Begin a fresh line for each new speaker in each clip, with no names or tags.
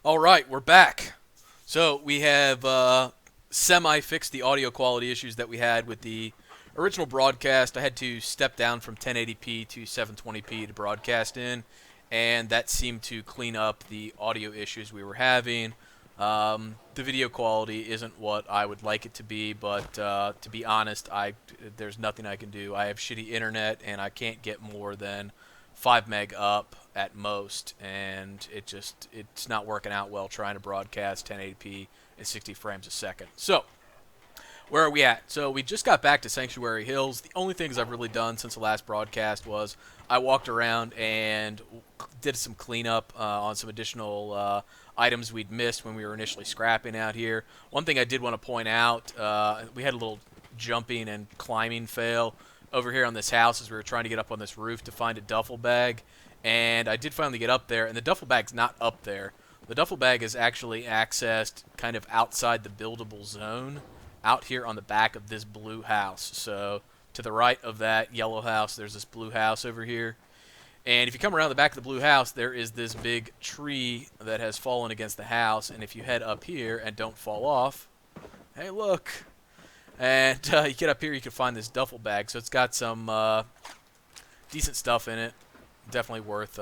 All right, we're back. So we have semi-fixed the audio quality issues that we had with the original broadcast. I had to step down from 1080p to 720p to broadcast in, and that seemed to clean up the audio issues we were having. The video quality isn't what I would like it to be, but to be honest, there's nothing I can do. I have shitty internet, and I can't get more than 5 meg up at most, and it's not working out well trying to broadcast 1080p at 60 frames a second. So where are we at? So we just got back to Sanctuary Hills. The only things I've really done since the last broadcast was I walked around and did some cleanup on some additional items we'd missed when we were initially scrapping out here. One thing I did want to point out, we had a little jumping and climbing fail over here on this house as we were trying to get up on this roof to find a duffel bag. And I did finally get up there, and the duffel bag's not up there. The duffel bag is actually accessed kind of outside the buildable zone out here on the back of this blue house. So to the right of that yellow house, there's this blue house over here. And if you come around the back of the blue house, there is this big tree that has fallen against the house. And if you head up here and don't fall off, hey, look. And you get up here, you can find this duffel bag. So it's got some decent stuff in it. Definitely worth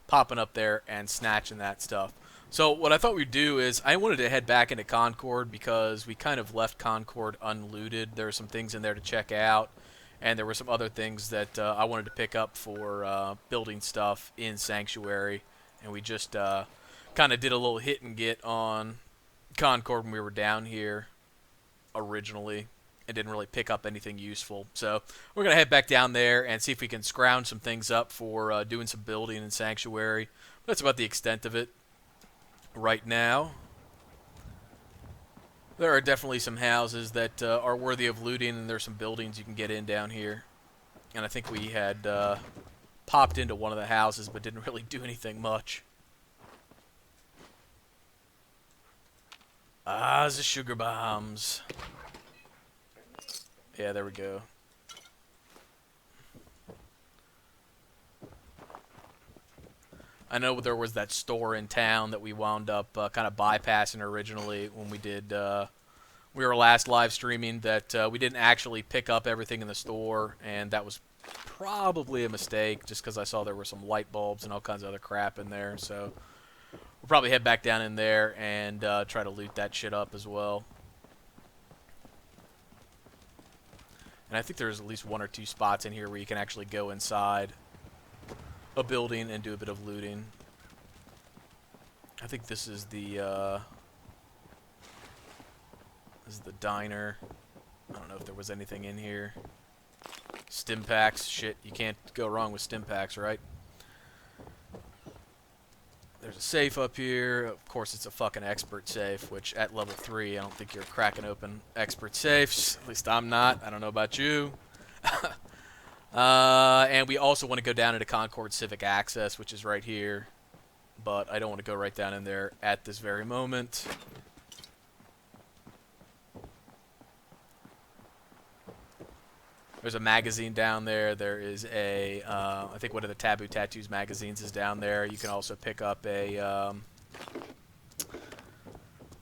popping up there and snatching that stuff. So what I thought we'd do is I wanted to head back into Concord because we kind of left Concord unlooted. There were some things in there to check out, and there were some other things that I wanted to pick up for building stuff in Sanctuary. And we just kind of did a little hit and get on Concord when we were down here originally and didn't really pick up anything useful. So we're going to head back down there and see if we can scrounge some things up for doing some building in Sanctuary. But that's about the extent of it right now. There are definitely some houses that are worthy of looting, and there's some buildings you can get in down here. And I think we had popped into one of the houses but didn't really do anything much. Ah, the sugar bombs. Yeah, there we go. I know there was that store in town that we wound up kind of bypassing originally when we did. We were last live streaming that we didn't actually pick up everything in the store, and that was probably a mistake just because I saw there were some light bulbs and all kinds of other crap in there. So we'll probably head back down in there and try to loot that shit up as well. And I think there's at least one or two spots in here where you can actually go inside a building and do a bit of looting. I think this is the diner. I don't know if there was anything in here. Stim packs, shit, you can't go wrong with stim packs, right? There's a safe up here. Of course, it's a fucking expert safe, which at level 3, I don't think you're cracking open expert safes. At least I'm not. I don't know about you. And we also want to go down into Concord Civic Access, which is right here. But I don't want to go right down in there at this very moment. There's a magazine down there. There is a, I think one of the Taboo Tattoos magazines is down there. You can also pick up a,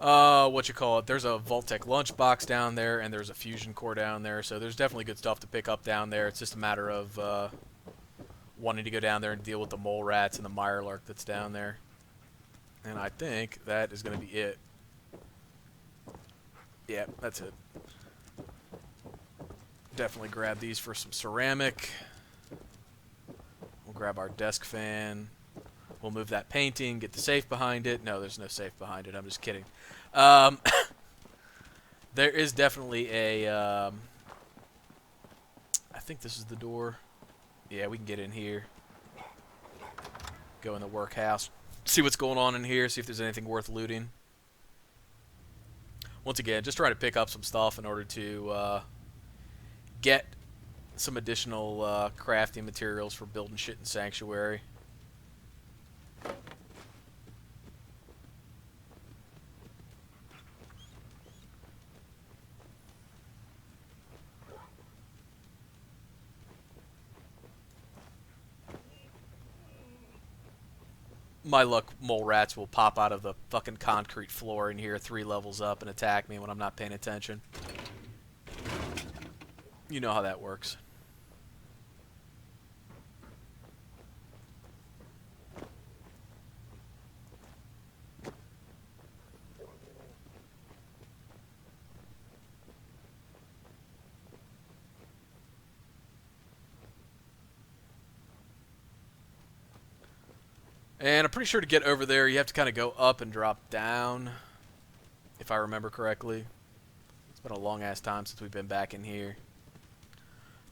what you call it? There's a Vault-Tec lunchbox down there, and there's a fusion core down there. So there's definitely good stuff to pick up down there. It's just a matter of wanting to go down there and deal with the mole rats and the mirelurk that's down there. And I think that is going to be it. Yeah, that's it. Definitely grab these for some ceramic. We'll grab our desk fan. We'll move that painting, get the safe behind it. No, there's no safe behind it. I'm just kidding. There is definitely a... I think this is the door. Yeah, we can get in here. Go in the workhouse. See what's going on in here. See if there's anything worth looting. Once again, just trying to pick up some stuff in order to... get some additional crafting materials for building shit in Sanctuary. my luck, mole rats will pop out of the fucking concrete floor in here 3 levels up and attack me when I'm not paying attention. You know how that works. And I'm pretty sure to get over there, you have to kind of go up and drop down, if I remember correctly. It's been a long-ass time since we've been back in here.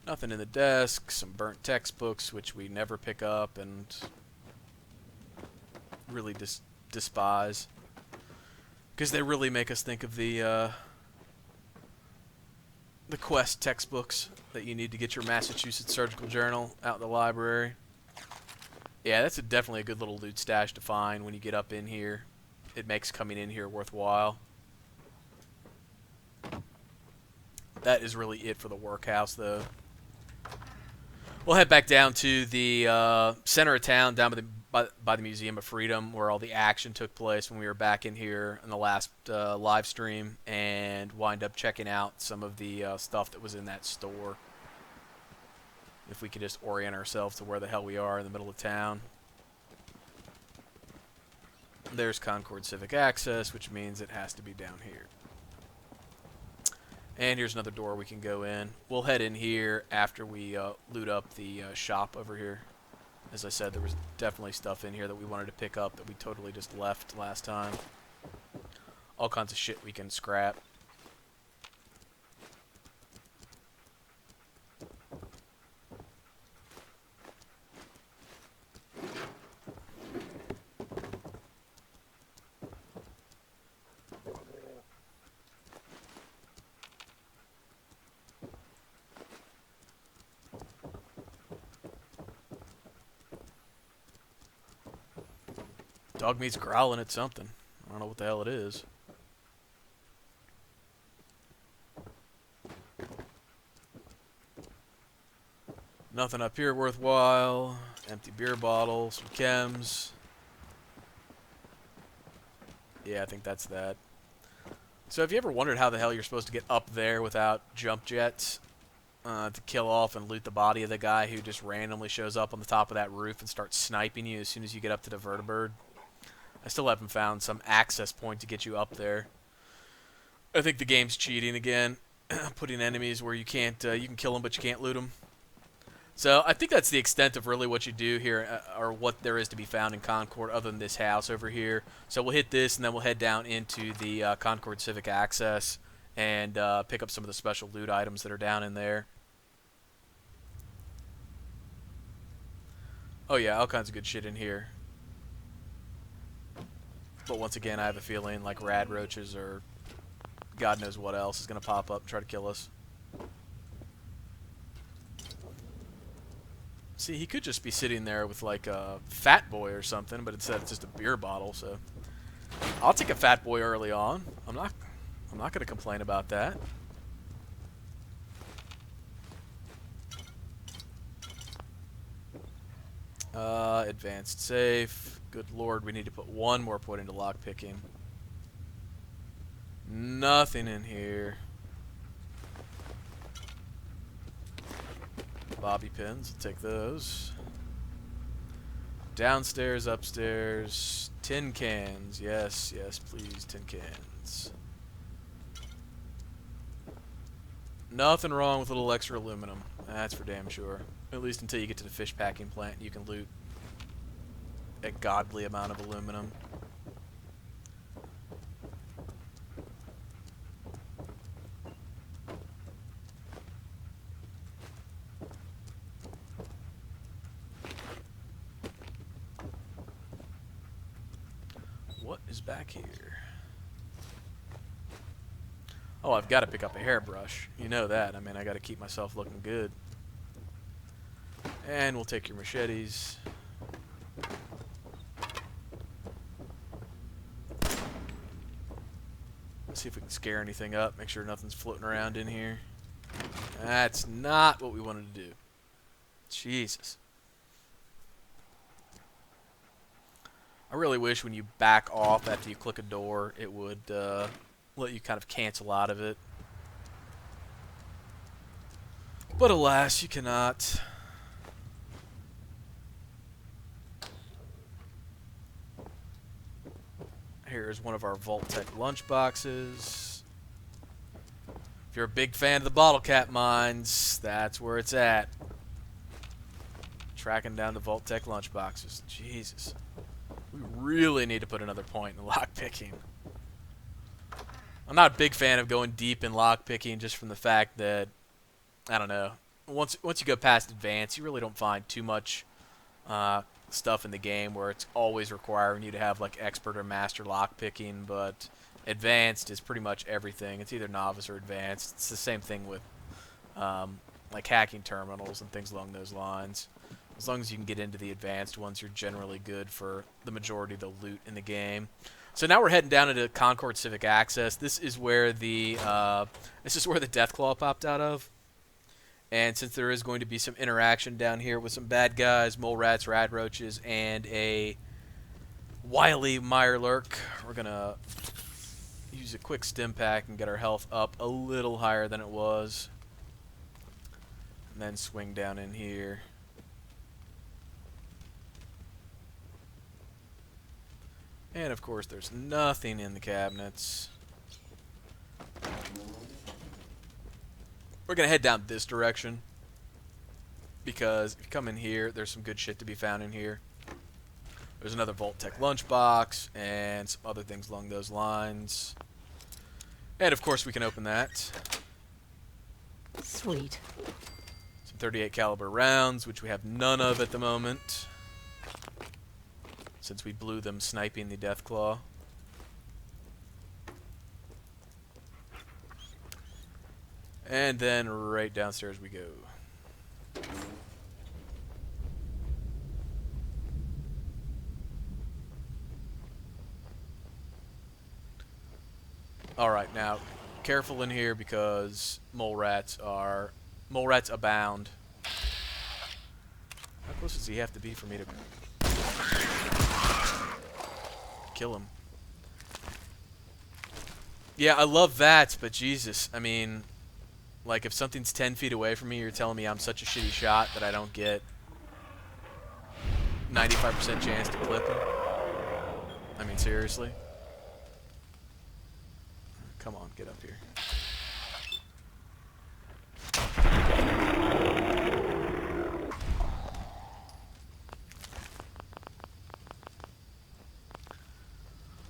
Nothing in the desk, some burnt textbooks, which we never pick up and really despise. Because they really make us think of the Quest textbooks that you need to get your Massachusetts Surgical Journal out in the library. Yeah, that's definitely a good little loot stash to find when you get up in here. It makes coming in here worthwhile. That is really it for the workhouse, though. We'll head back down to the center of town, down by the Museum of Freedom, where all the action took place when we were back in here in the last live stream, and wind up checking out some of the stuff that was in that store. If we could just orient ourselves to where the hell we are in the middle of town. There's Concord Civic Access, which means it has to be down here. And here's another door we can go in. We'll head in here after we loot up the shop over here. As I said, there was definitely stuff in here that we wanted to pick up that we totally just left last time. All kinds of shit we can scrap. Dog meat's growling at something. I don't know what the hell it is. Nothing up here worthwhile. Empty beer bottle, some chems. Yeah, I think that's that. So have you ever wondered how the hell you're supposed to get up there without jump jets to kill off and loot the body of the guy who just randomly shows up on the top of that roof and starts sniping you as soon as you get up to the vertibird? I still haven't found some access point to get you up there. I think the game's cheating again, putting enemies where you can't, you can kill them but you can't loot them. So I think that's the extent of really what you do here, or what there is to be found in Concord other than this house over here. So we'll hit this and then we'll head down into the Concord Civic Access and pick up some of the special loot items that are down in there. Oh yeah, all kinds of good shit in here. But once again, I have a feeling like rad roaches or God knows what else is going to pop up and try to kill us. See, he could just be sitting there with like a fat boy or something, but instead it's just a beer bottle, so I'll take a fat boy early on. I'm not going to complain about that. Advanced safe. Good lord, we need to put one more point into lockpicking. Nothing in here. Bobby pins, I'll take those. Downstairs, upstairs, tin cans. Yes, yes, please, tin cans. Nothing wrong with a little extra aluminum. That's for damn sure. At least until you get to the fish packing plant, you can loot a godly amount of aluminum. What is back here? Oh, I've got to pick up a hairbrush. You know that. I mean, I got to keep myself looking good. And we'll take your machetes. Let's see if we can scare anything up. Make sure nothing's floating around in here. That's not what we wanted to do. Jesus. I really wish when you back off after you click a door, it would let you kind of cancel out of it. But alas, you cannot. Here's one of our Vault-Tec lunchboxes. If you're a big fan of the bottle cap mines, that's where it's at. Tracking down the Vault-Tec lunchboxes. Jesus. We really need to put another point in lockpicking. I'm not a big fan of going deep in lockpicking just from the fact that, I don't know, once you go past advanced, you really don't find too much stuff in the game where it's always requiring you to have like expert or master lockpicking, but advanced is pretty much everything. It's either novice or advanced. It's the same thing with like hacking terminals and things along those lines. As long as you can get into the advanced ones, you're generally good for the majority of the loot in the game. So now we're heading down into Concord Civic Access. This is where the Deathclaw popped out of. And since there is going to be some interaction down here with some bad guys, mole rats, rad roaches, and a wily mirelurk, we're going to use a quick stim pack and get our health up a little higher than it was. And then swing down in here. And of course there's nothing in the cabinets. We're going to head down this direction, because if you come in here, there's some good shit to be found in here. There's another Vault-Tec lunchbox, and some other things along those lines. And of course we can open that.
Sweet.
Some 38 caliber rounds, which we have none of at the moment, since we blew them sniping the Deathclaw. And then right downstairs we go. Alright, now careful in here because mole rats abound. How close does he have to be for me to kill him? Yeah, I love VATS, but Jesus, I mean, like, if something's 10 feet away from me, you're telling me I'm such a shitty shot that I don't get 95% chance to clip him? I mean, seriously? Come on, get up here.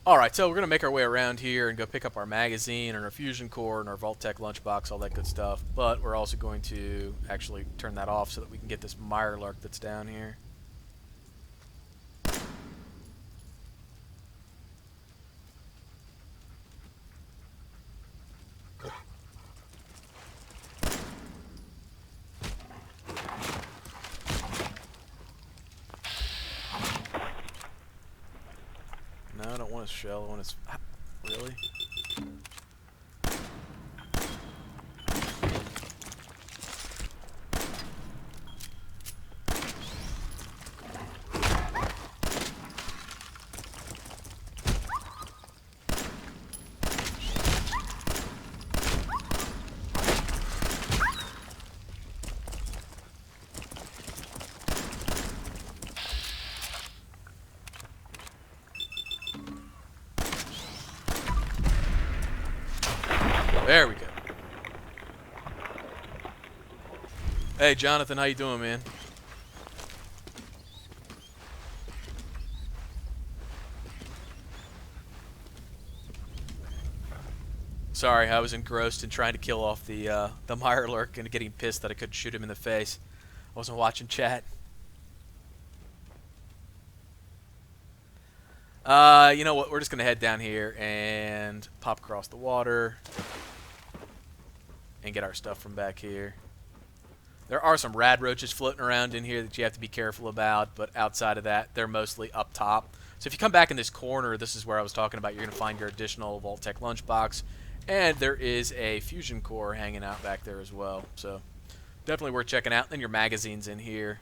Alright, so we're going to make our way around here and go pick up our magazine and our fusion core and our Vault-Tec lunchbox, all that good stuff. But we're also going to actually turn that off so that we can get this mirelurk that's down here. No, I don't want his shell. I want his... Really? There we go. Hey, Jonathan, how you doing, man? Sorry, I was engrossed in trying to kill off the mirelurk and getting pissed that I couldn't shoot him in the face. I wasn't watching chat. You know what? We're just gonna head down here and pop across the water and get our stuff from back here. There are some rad roaches floating around in here that you have to be careful about, but outside of that, they're mostly up top. So if you come back in this corner, this is where I was talking about, you're going to find your additional Vault-Tec lunchbox, and there is a fusion core hanging out back there as well. So definitely worth checking out. Then your magazine's in here.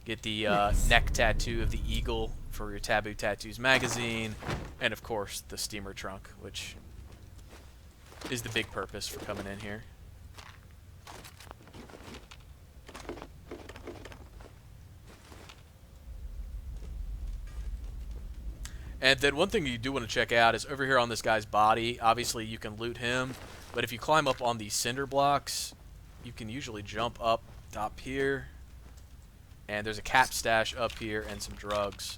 Get the neck tattoo of the eagle for your Taboo Tattoos magazine, and of course the steamer trunk, which is the big purpose for coming in here. And then one thing you do want to check out is over here on this guy's body. Obviously, you can loot him, but if you climb up on these cinder blocks, you can usually jump up top here. And there's a cap stash up here and some drugs.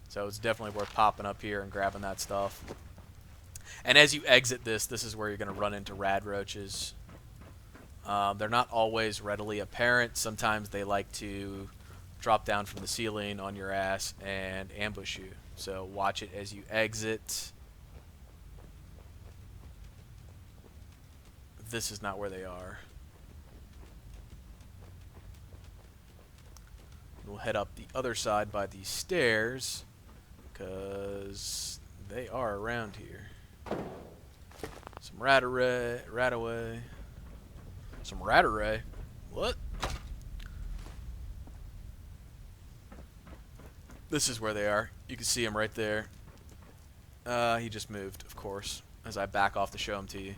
So it's definitely worth popping up here and grabbing that stuff. And as you exit this, this is where you're going to run into rad roaches. They're not always readily apparent. Sometimes they like to drop down from the ceiling on your ass and ambush you. So watch it as you exit. This is not where they are. We'll head up the other side by these stairs, because they are around here. Some rat-away. Some rat-array. What? This is where they are. You can see him right there. He just moved, of course, as I back off to show him to you.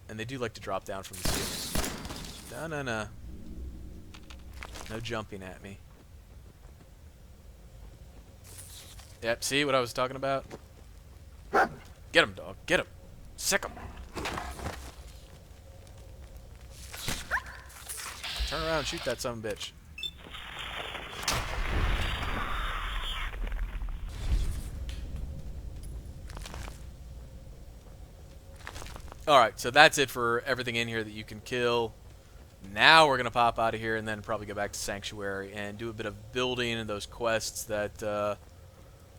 And they do like to drop down from the ceiling. No. No jumping at me. Yep, see what I was talking about? Get him, dog. Get him. Sick him. Turn around and shoot that son of a bitch. Alright, so that's it for everything in here that you can kill. Now we're going to pop out of here and then probably go back to Sanctuary and do a bit of building and those quests that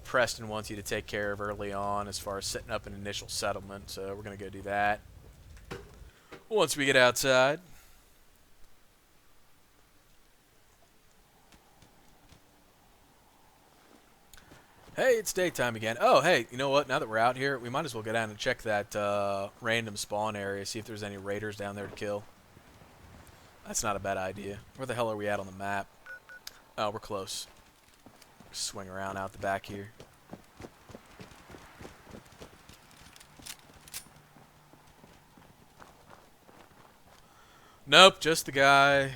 Preston wants you to take care of early on as far as setting up an initial settlement. So we're going to go do that once we get outside. Hey, it's daytime again. Oh, hey, you know what? Now that we're out here, we might as well go down and check that random spawn area, see if there's any raiders down there to kill. That's not a bad idea. Where the hell are we at on the map? Oh, we're close. Swing around out the back here. Nope, just the guy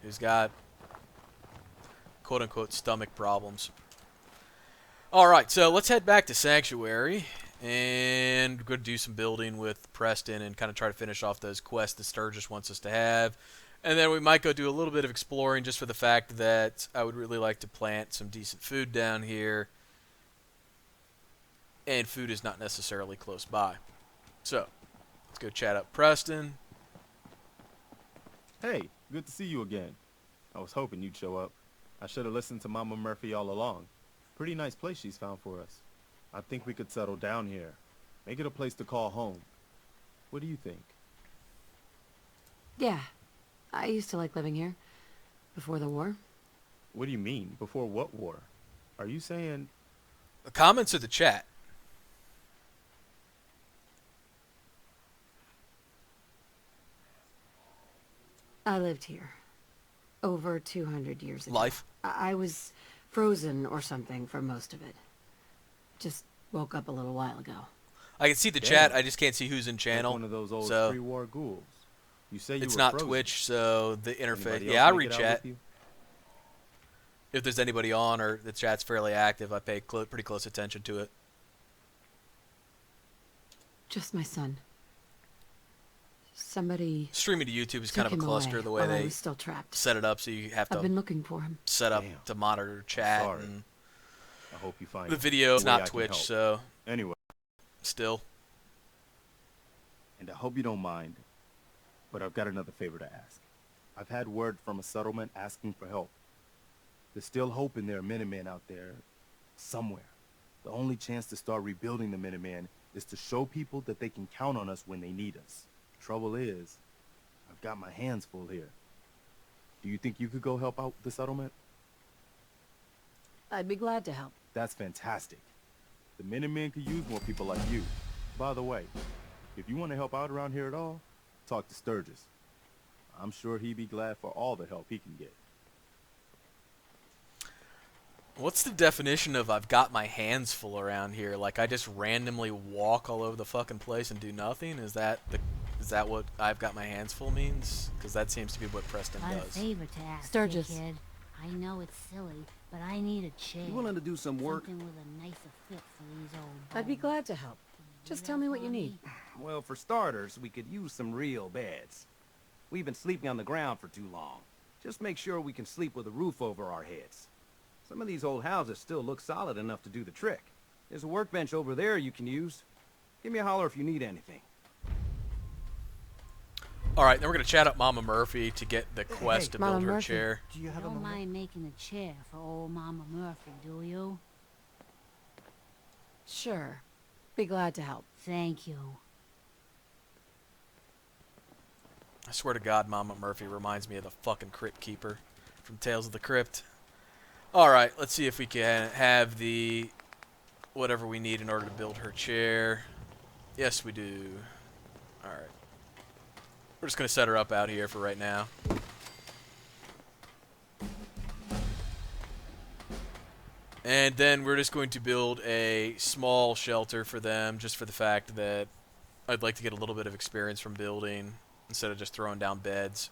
who's got quote-unquote stomach problems. Alright, so let's head back to Sanctuary, and we're going to do some building with Preston and kind of try to finish off those quests that Sturgis wants us to have. And then we might go do a little bit of exploring just for the fact that I would really like to plant some decent food down here. And food is not necessarily close by. So, let's go chat up Preston.
Hey, good to see you again. I was hoping you'd show up. I should have listened to Mama Murphy all along. Pretty nice place she's found for us. I think we could settle down here. Make it a place to call home. What do you think?
Yeah. I used to like living here. Before the war.
What do you mean? Before what war? Are you saying...
The comments or the chat?
I lived here. Over 200 years ago.
Life?
I was frozen or something for most of it. Just woke up a little while ago.
I can see the chat, I just can't see who's in channel.
Like one of those old
so
pre-war ghouls. You say you
it's
were
not
frozen.
Twitch, so the interface.
Anybody
Yeah, I
else make
read
it out
chat.
with you?
If there's anybody on or the chat's fairly active, I pay pretty close attention to it.
Just my son. Somebody
Streaming to YouTube is kind of a
took him
cluster
away
the way
while I
they
was still trapped.
set it up, so you have
I've
to
been looking for him.
set up
Damn.
to monitor chat.
Sorry.
And
I hope you find
the
it.
video is
Any way I
not
can
Twitch,
help.
so
Anyway,
still.
and I hope you don't mind, but I've got another favor to ask. I've had word from a settlement asking for help. There's still hope in there are Minutemen out there somewhere. The only chance to start rebuilding the Minutemen is to show people that they can count on us when they need us. Trouble is, I've got my hands full here. Do you think you could go help out the settlement?
I'd be glad to help.
That's fantastic. The Minutemen could use more people like you. By the way, if you want to help out around here at all, talk to Sturgis. I'm sure he'd be glad for all the help he can get.
What's the definition of I've got my hands full around here? Like I just randomly walk all over the fucking place and do nothing? Is that what I've got my hands full means? Because that seems to be what Preston
Got a
does.
favor to ask
Sturgis.
you, kid. I know it's silly, but I need a chair.
You willing to do some work?
Something with a nicer fit for these old
I'd be
bones.
glad to help. Just tell me what you need.
Well, for starters, we could use some real beds. We've been sleeping on the ground for too long. Just make sure we can sleep with a roof over our heads. Some of these old houses still look solid enough to do the trick. There's a workbench over there you can use. Give me a holler if you need anything.
Alright, then we're going to chat up Mama Murphy to get the quest to
Mama
build her
Murphy.
chair.
Do you have a
Don't
moment?
mind making a chair for old Mama Murphy, do you?
Sure. Be glad to help.
Thank you.
I swear to God, Mama Murphy reminds me of the fucking Crypt Keeper from Tales of the Crypt. Alright, let's see if we can have the whatever we need in order to build her chair. Yes, we do. Alright. We're just going to set her up out here for right now. And then we're just going to build a small shelter for them, just for the fact that I'd like to get a little bit of experience from building instead of just throwing down beds.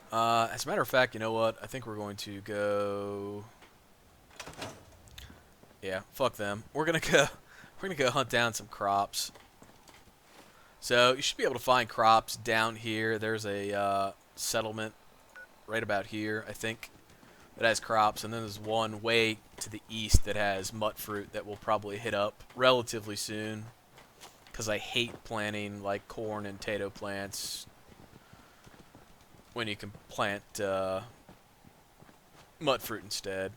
As a matter of fact, you know what? I think we're going to go... Yeah, fuck them. We're gonna go hunt down some crops. So you should be able to find crops down here. There's a settlement right about here, I think, that has crops, and then there's one way to the east that has mut fruit that we'll probably hit up relatively soon, because I hate planting like corn and potato plants when you can plant mut fruit instead.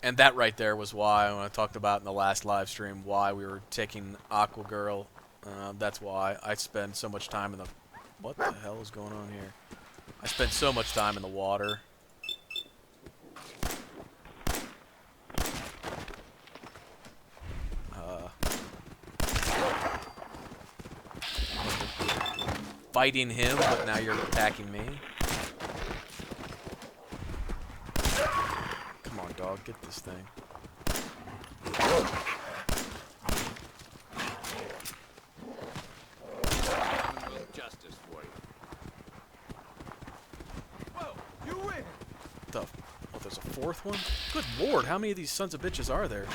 And that right there was why, when I talked about in the last live stream, why we were taking Aqua Girl. That's why I spend so much time in the... What the hell is going on here? I spent so much time in the water. Fighting him, but now you're attacking me. Come on, dog, get this thing.
Justice for you. Whoa, you win!
Oh, there's a fourth one? Good lord, how many of these sons of bitches are there?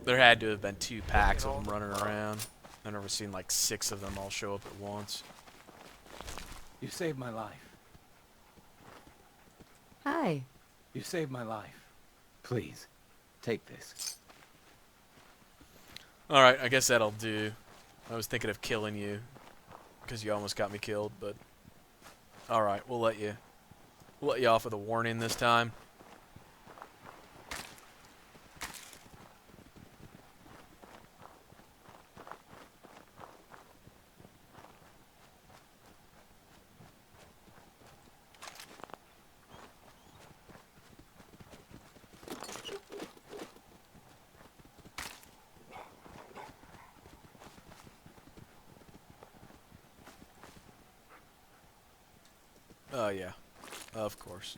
There had to have been 2 packs of them running around. I've never seen like 6 of them all show up at once.
You saved my life.
Hi.
You saved my life. Please, take this.
Alright, I guess that'll do. I was thinking of killing you, because you almost got me killed, but... Alright, we'll let you off with a warning this time. Oh, yeah. Of course.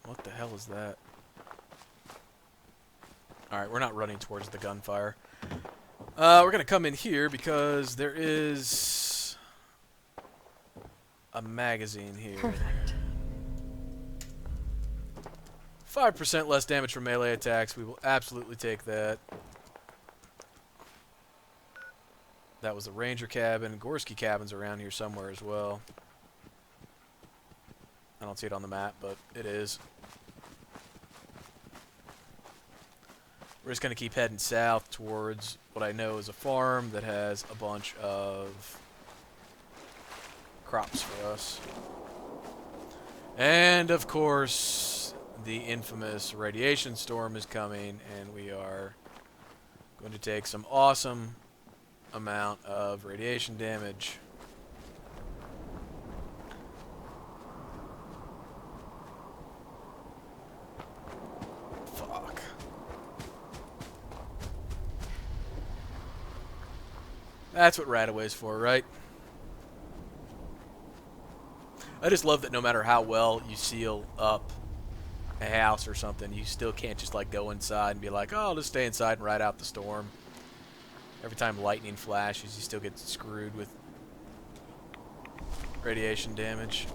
What the hell is that? Alright, we're not running towards the gunfire. We're going to come in here because there is a magazine here.
Perfect.
5% less damage from melee attacks. We will absolutely take that. That was the Ranger cabin. Gorski cabin's around here somewhere as well. I don't see it on the map, but it is. We're just going to keep heading south towards what I know is a farm that has a bunch of crops for us. And, of course, the infamous radiation storm is coming, and we are going to take some awesome amount of radiation damage. Fuck. That's what Radaway's for, right? I just love that no matter how well you seal up a house or something, you still can't just like go inside and be like, oh, I'll just stay inside and ride out the storm. Every time lightning flashes, you still get screwed with radiation damage.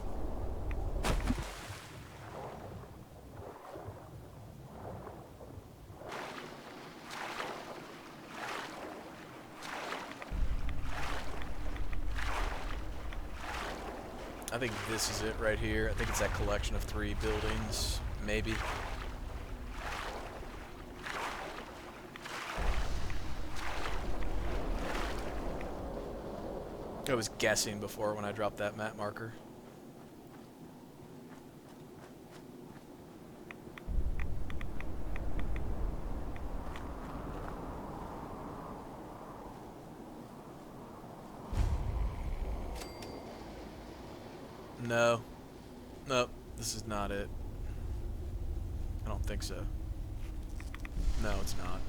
I think this is it right here. I think it's that collection of 3 buildings, maybe. I was guessing before when I dropped that map marker. No. Nope. This is not it. I don't think so. No, it's not.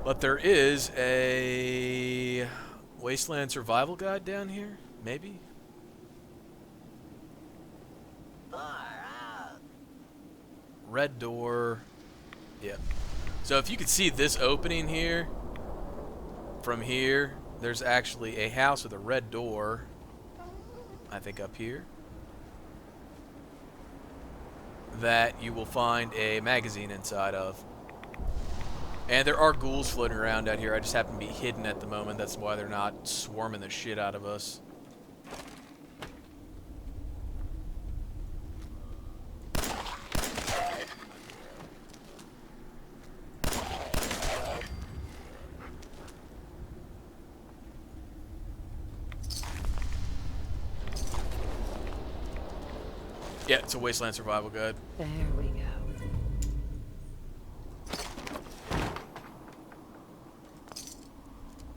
But there is a Wasteland survival guide down here? Maybe? Red door. Yep. So if you could see this opening here, from here, there's actually a house with a red door. I think up here. That you will find a magazine inside of. And there are ghouls floating around out here. I just happen to be hidden at the moment. That's why they're not swarming the shit out of us. Yeah, it's a Wasteland survival guide.
There we go.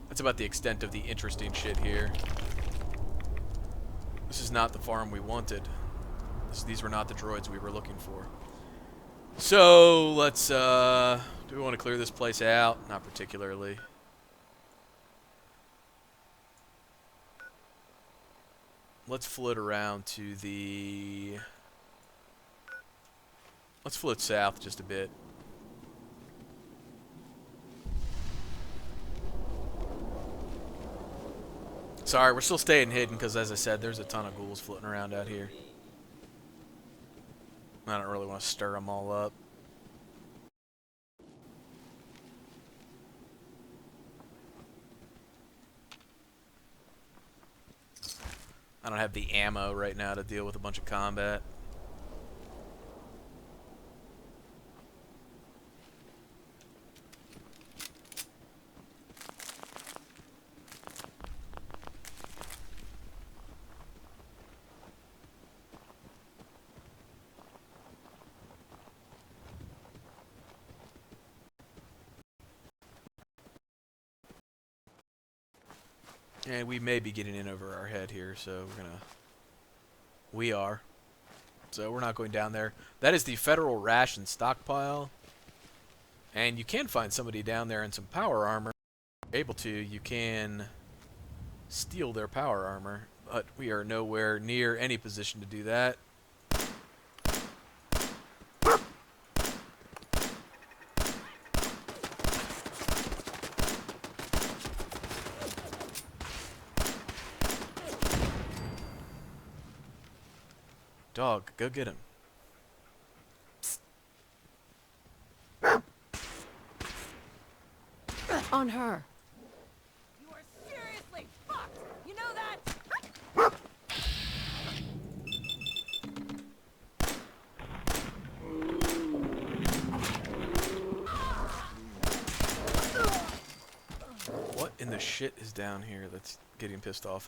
That's about the extent of the interesting shit here. This is not the farm we wanted. These were not the droids we were looking for. So, let's, do we want to clear this place out? Not particularly. Let's float around to the... Let's float south just a bit. Sorry, we're still staying hidden because, as I said, there's a ton of ghouls floating around out here. I don't really want to stir them all up. I don't have the ammo right now to deal with a bunch of combat. And we may be getting in over our head here, so we are. So we're not going down there. That is the Federal ration stockpile. And you can find somebody down there in some power armor. If you're able to, you can steal their power armor. But we are nowhere near any position to do that. Dog, go get him.
On her.
You are seriously fucked! You know that?
What in the shit is down here that's getting pissed off?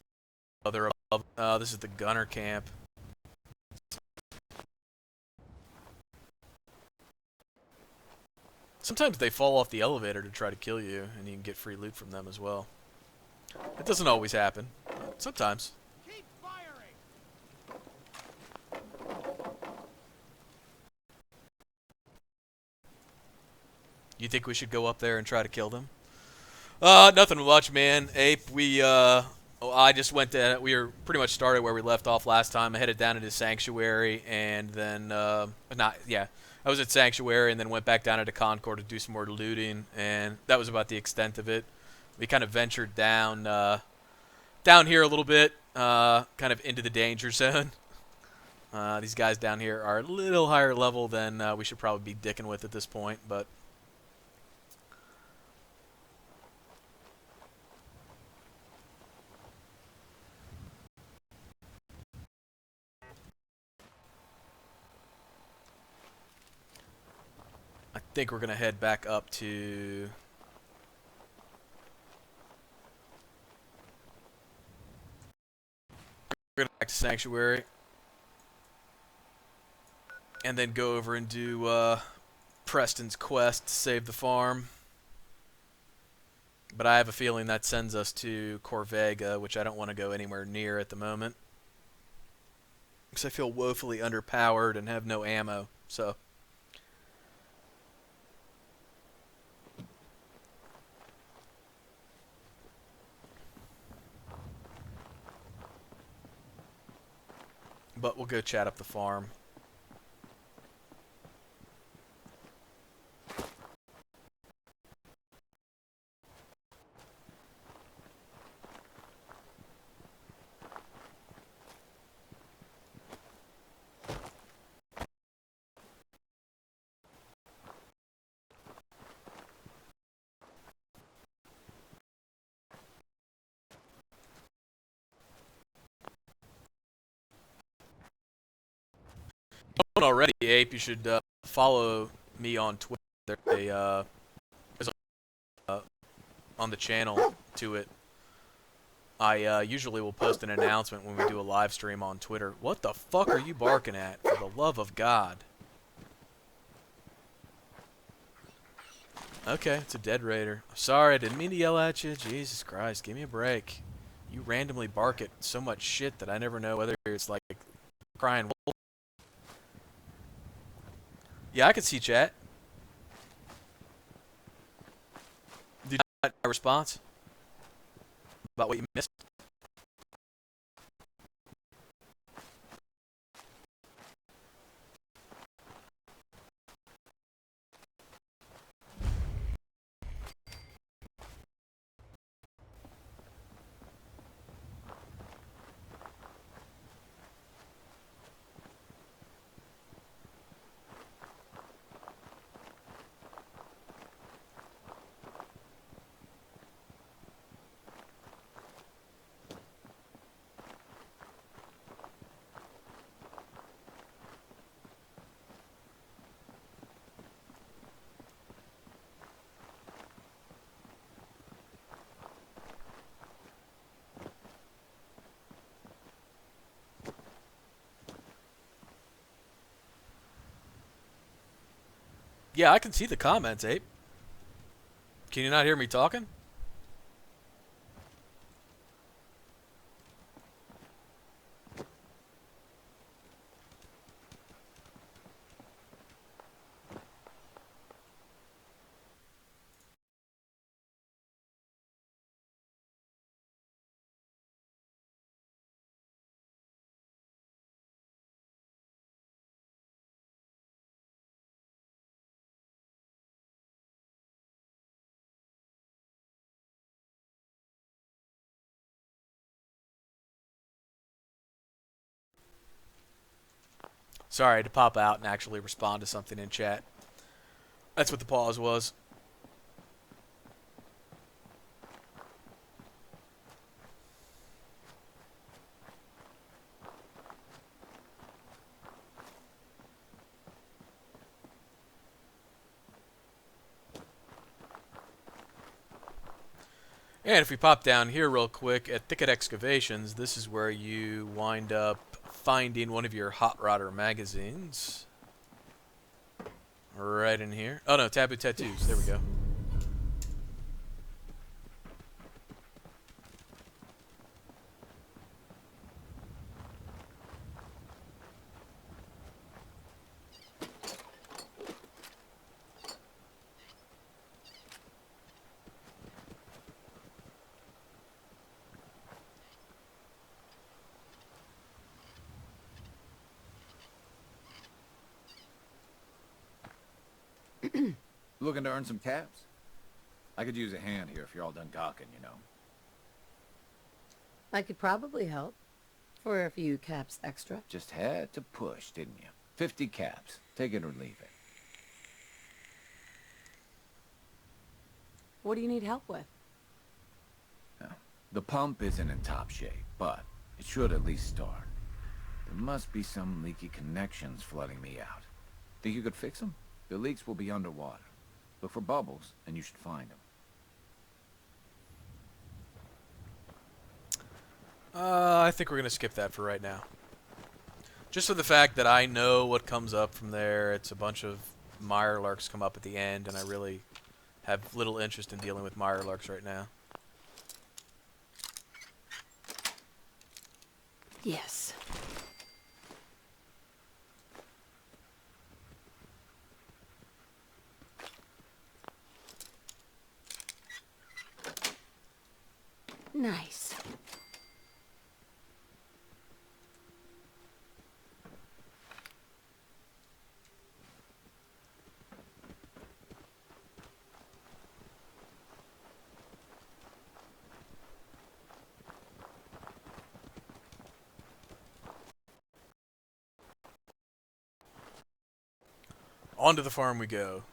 Oh, they're above. This is the gunner camp. Sometimes they fall off the elevator to try to kill you, and you can get free loot from them as well. It doesn't always happen. But sometimes.
Keep firing!
You think we should go up there and try to kill them? Nothing much, man. Ape, I just went to, we were pretty much started where we left off last time. I headed down into Sanctuary, and then, I was at Sanctuary and then went back down into Concord to do some more looting, and that was about the extent of it. We kind of ventured down here a little bit, kind of into the danger zone. These guys down here are a little higher level than we should probably be dicking with at this point, but I think we're going to head back up to back to Sanctuary and then go over and do Preston's quest to save the farm. But I have a feeling that sends us to Corvega, which I don't want to go anywhere near at the moment, because I feel woefully underpowered and have no ammo. So but we'll go chat up the farm. Don't already, Ape, you should follow me on Twitter. There's on the channel to it. I usually will post an announcement when we do a live stream on Twitter. What the fuck are you barking at? For the love of God. Okay, it's a dead raider. Sorry, I didn't mean to yell at you. Jesus Christ, give me a break. You randomly bark at so much shit that I never know whether it's like crying wolf. Yeah, I can see chat. Did you get my response about what you missed? Yeah, I can see the comments, Ape. Can you not hear me talking? Sorry, I had to pop out and actually respond to something in chat. That's what the pause was. And if we pop down here real quick at Thicket Excavations, this is where you wind up finding one of your Hot Rodder magazines. Right in here. Oh no, Taboo Tattoos. Yes. There we go.
Looking to earn some caps? I could use a hand here if you're all done gawking, you know.
I could probably help. For a few caps extra.
Just had to push, didn't you? 50 caps. Take it or leave it.
What do you need help with?
Now, the pump isn't in top shape, but it should at least start. There must be some leaky connections flooding me out. Think you could fix them? The leaks will be underwater. Look for bubbles, and you should find them.
I think we're going to skip that for right now. Just for the fact that I know what comes up from there. It's a bunch of Mirelurks come up at the end, and I really have little interest in dealing with Mirelurks right now.
Yes. Nice.
On to the farm we go.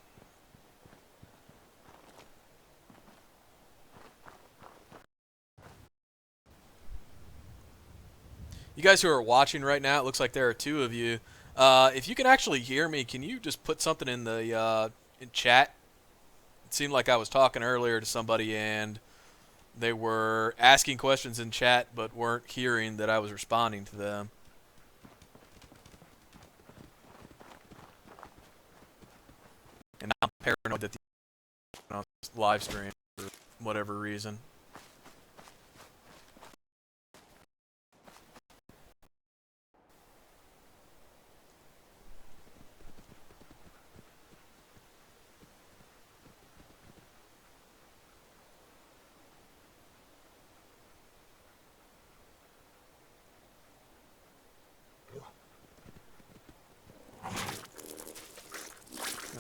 You guys who are watching right now, it looks like there are two of you. If you can actually hear me, can you just put something in the in chat? It seemed like I was talking earlier to somebody and they were asking questions in chat but weren't hearing that I was responding to them. And I'm paranoid that the live stream for whatever reason.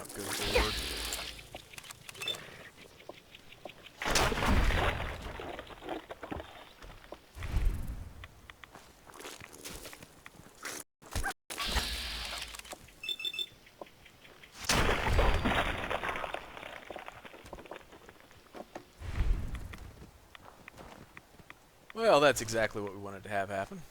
Oh, good lord. Well, that's exactly what we wanted to have happen.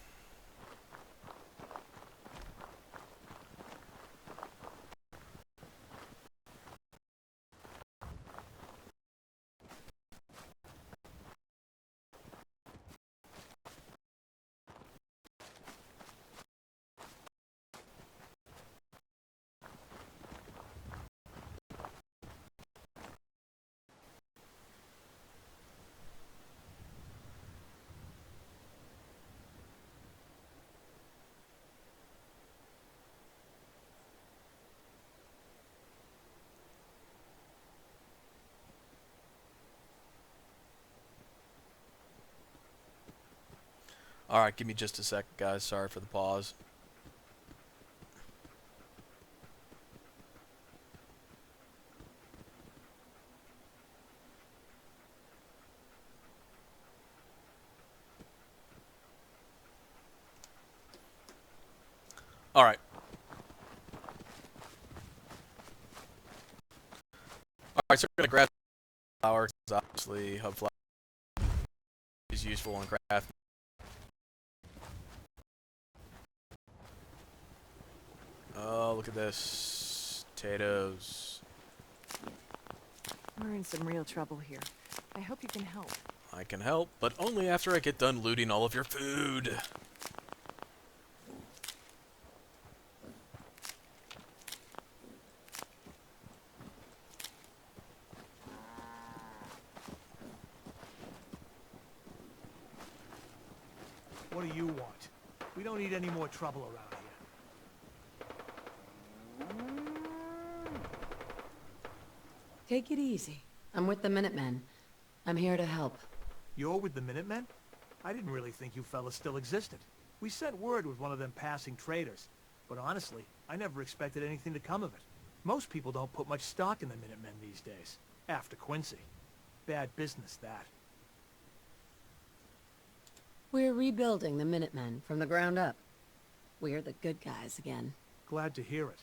Alright, give me just a second, guys. Sorry for the pause. Alright. Alright, so we're gonna grab flour, because obviously hub flour is useful in craft. Oh, look at this. Potatoes.
We're in some real trouble here. I hope you can help.
I can help, but only after I get done looting all of your food.
What do you want? We don't need any more trouble around here.
Take it easy. I'm with the Minutemen. I'm here to help.
You're with the Minutemen? I didn't really think you fellas still existed. We sent word with one of them passing traders. But honestly, I never expected anything to come of it. Most people don't put much stock in the Minutemen these days. After Quincy. Bad business, that.
We're rebuilding the Minutemen from the ground up. We're the good guys again.
Glad to hear it.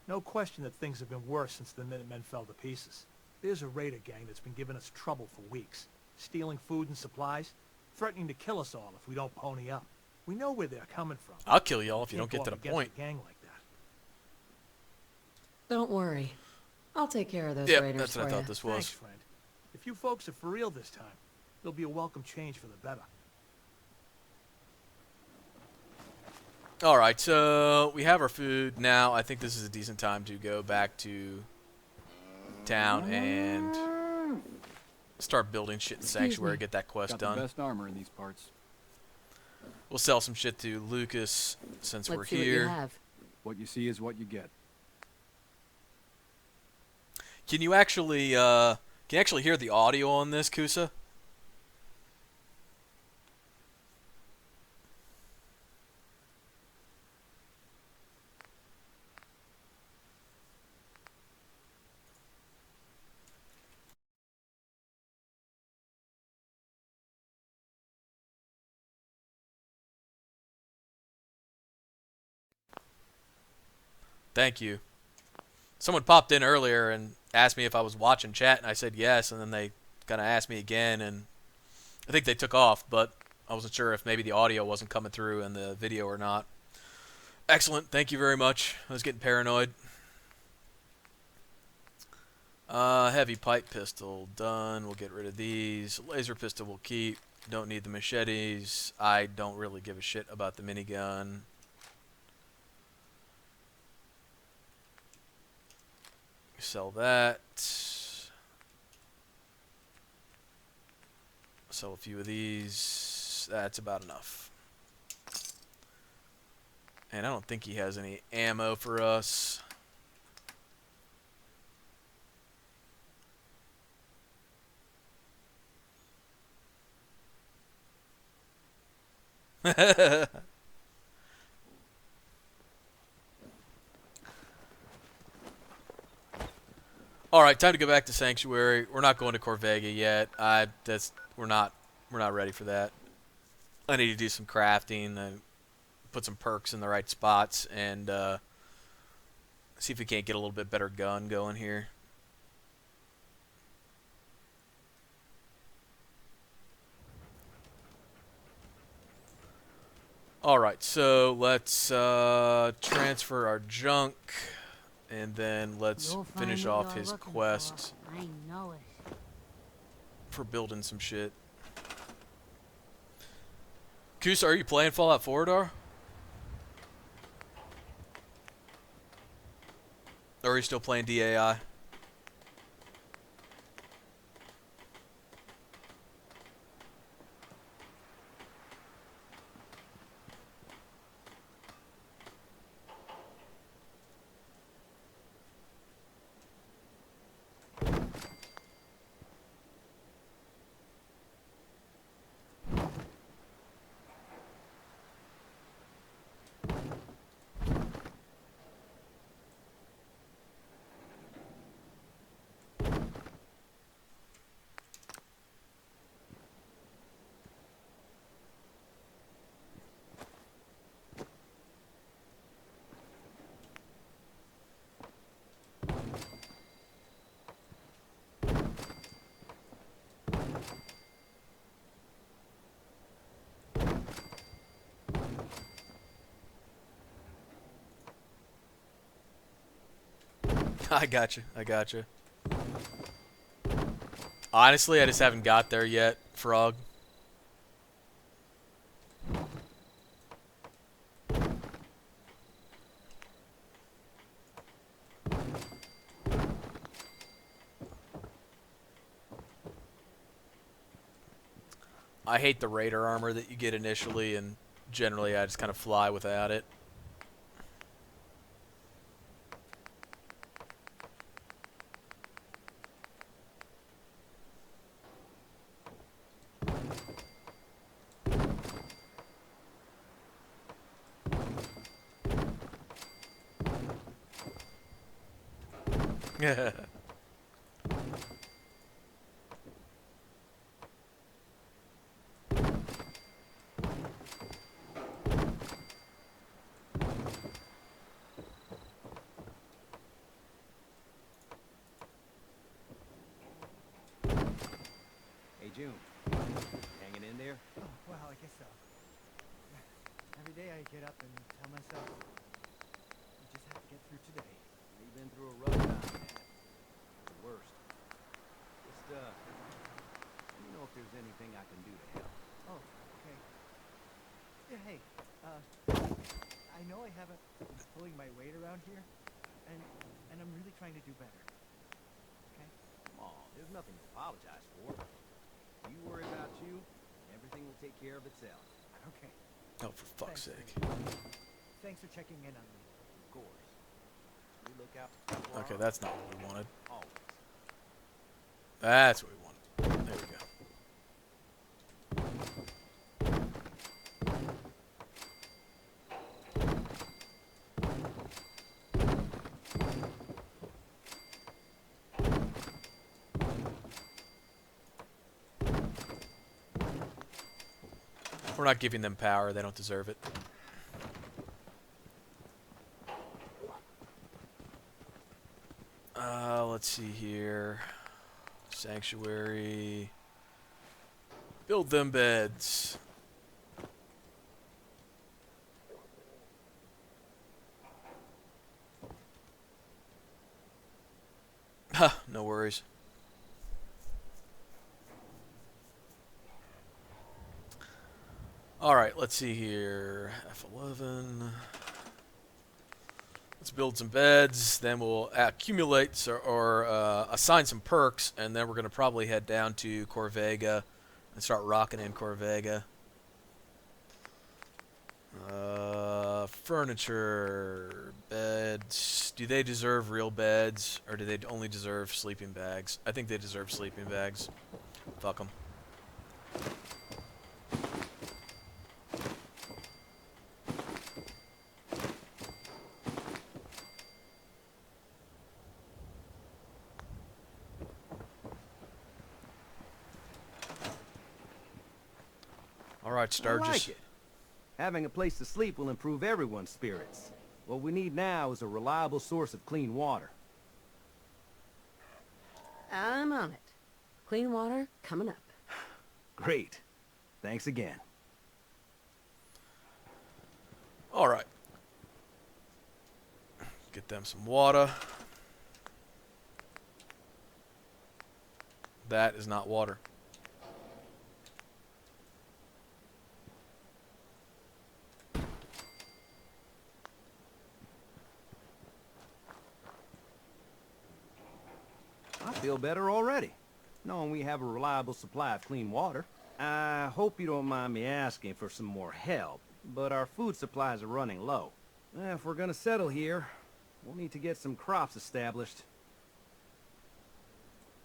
No question that things have been worse since the Minutemen fell to pieces. There's a raider gang that's been giving us trouble for weeks. Stealing food and supplies, threatening to kill us all if we don't pony up. We know where they're coming from.
I'll kill y'all if you don't
Can't
get to
go
the
up against
point.
a gang like that.
Don't worry. I'll take care of those
Yep,
raiders
that's what I
for
thought
ya.
this
Thanks,
was.
friend. If you folks are for real this time, it'll be a welcome change for the better.
Alright, so we have our food now. I think this is a decent time to go back to town and start building shit in Sanctuary,
me.
get that quest
Got the
done.
best armor in these parts.
We'll sell some shit to Lucas since we're
Let's see what
here.
you have.
What you see is what you get.
Can you actually hear the audio on this, Kusa? Thank you. Someone popped in earlier and asked me if I was watching chat, and I said yes, and then they kind of asked me again, and I think they took off, but I wasn't sure if maybe the audio wasn't coming through in the video or not. Excellent. Thank you very much. I was getting paranoid. Heavy pipe pistol. Done. We'll get rid of these. Laser pistol we'll keep. Don't need the machetes. I don't really give a shit about the minigun. Sell that. Sell a few of these. That's about enough. And I don't think he has any ammo for us. All right, time to go back to Sanctuary. We're not going to Corvega yet. We're not ready for that. I need to do some crafting and put some perks in the right spots and see if we can't get a little bit better gun going here. All right, so let's transfer our junk. And then let's
You'll find
finish
what
off
you're
his
looking
quest
for. I know it.
for building some shit. Kusa, are you playing Fallout 4, Dar? Or are you still playing DAI? I got you. I got you. Honestly, I just haven't got there yet, Frog. I hate the Raider armor that you get initially, and generally I just kind of fly without it.
Hey, June. Hanging in there?
Oh, well, I guess so. Every day I get up and tell myself, I just have to get through today.
You've been through a rough time, man. The worst. Just, let me know if there's anything I can do to help.
Oh, okay. Yeah, hey, I know I haven't been pulling my weight around here, and I'm really trying to do better. Okay?
Come on, there's nothing to apologize for. You worry about you, and everything will take care of itself.
Okay.
Oh, for fuck's
Thanks,
sake.
Thanks for checking in on me.
Of course. We look out for
Okay,
our-
that's not what we wanted.
Always.
That's what we wanted. There we go. We're not giving them power. They don't deserve it. Let's see here. Sanctuary. Build them beds. Huh, no worries. Alright, let's see here. F11. Let's build some beds, then we'll accumulate or assign some perks, and then we're going to probably head down to Corvega and start rocking in Corvega. Furniture, beds. Do they deserve real beds, or do they only deserve sleeping bags? I think they deserve sleeping bags. Fuck them. Alright,
I
Sturgis.
like it. Having a place to sleep will improve everyone's spirits. What we need now is a reliable source of clean water.
I'm on it. Clean water coming up.
Great. Thanks again.
Alright. Get them some water. That is not water.
I feel better already, knowing we have a reliable supply of clean water. I hope you don't mind me asking for some more help, but our food supplies are running low. If we're gonna settle here, we'll need to get some crops established.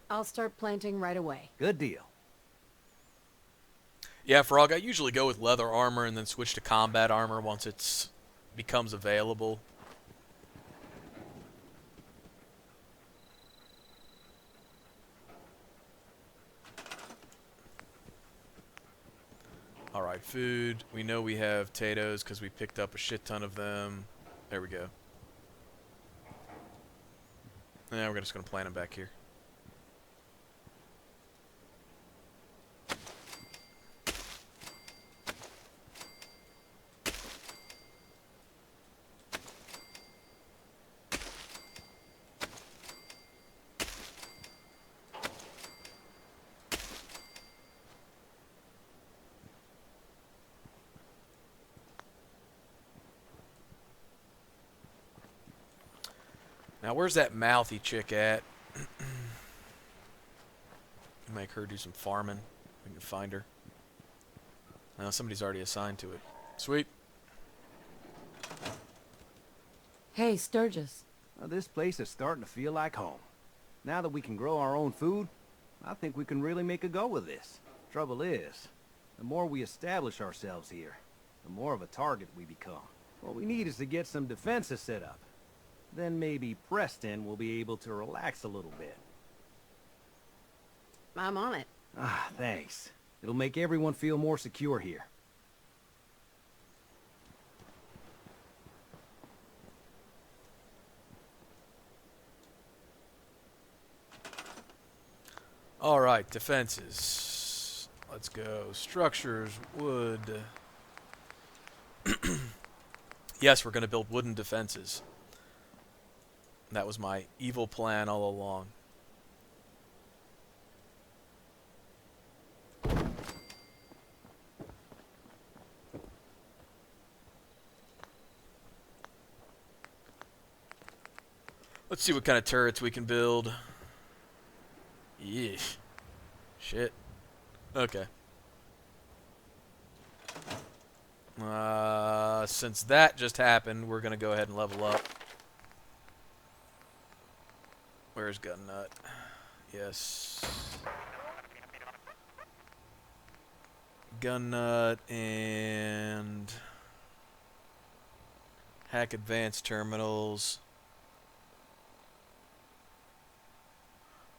I'll start planting right away.
Good deal.
Yeah, Frog, I usually go with leather armor and then switch to combat armor once it becomes available. Alright, food. We know we have potatoes because we picked up a shit ton of them. There we go. Now we're just going to plant them back here. Now, where's that mouthy chick at? Make her do some farming. We can find her. Now, somebody's already assigned to it. Sweet.
Hey, Sturgis.
Well, this place is starting to feel like home. Now that we can grow our own food, I think we can really make a go of this. Trouble is, the more we establish ourselves here, the more of a target we become. What we need is to get some defenses set up. Then maybe Preston will be able to relax a little bit.
I'm on it.
Ah, thanks. It'll make everyone feel more secure here.
Alright, defenses. Let's go. Structures, wood. Yes, we're going to build wooden defenses. That was my evil plan all along. Let's see what kind of turrets we can build. Yeesh. Shit. Okay. Since that just happened, we're going to go ahead and level up. Where's Gun Nut? Yes. Gun Nut and Hack Advanced Terminals.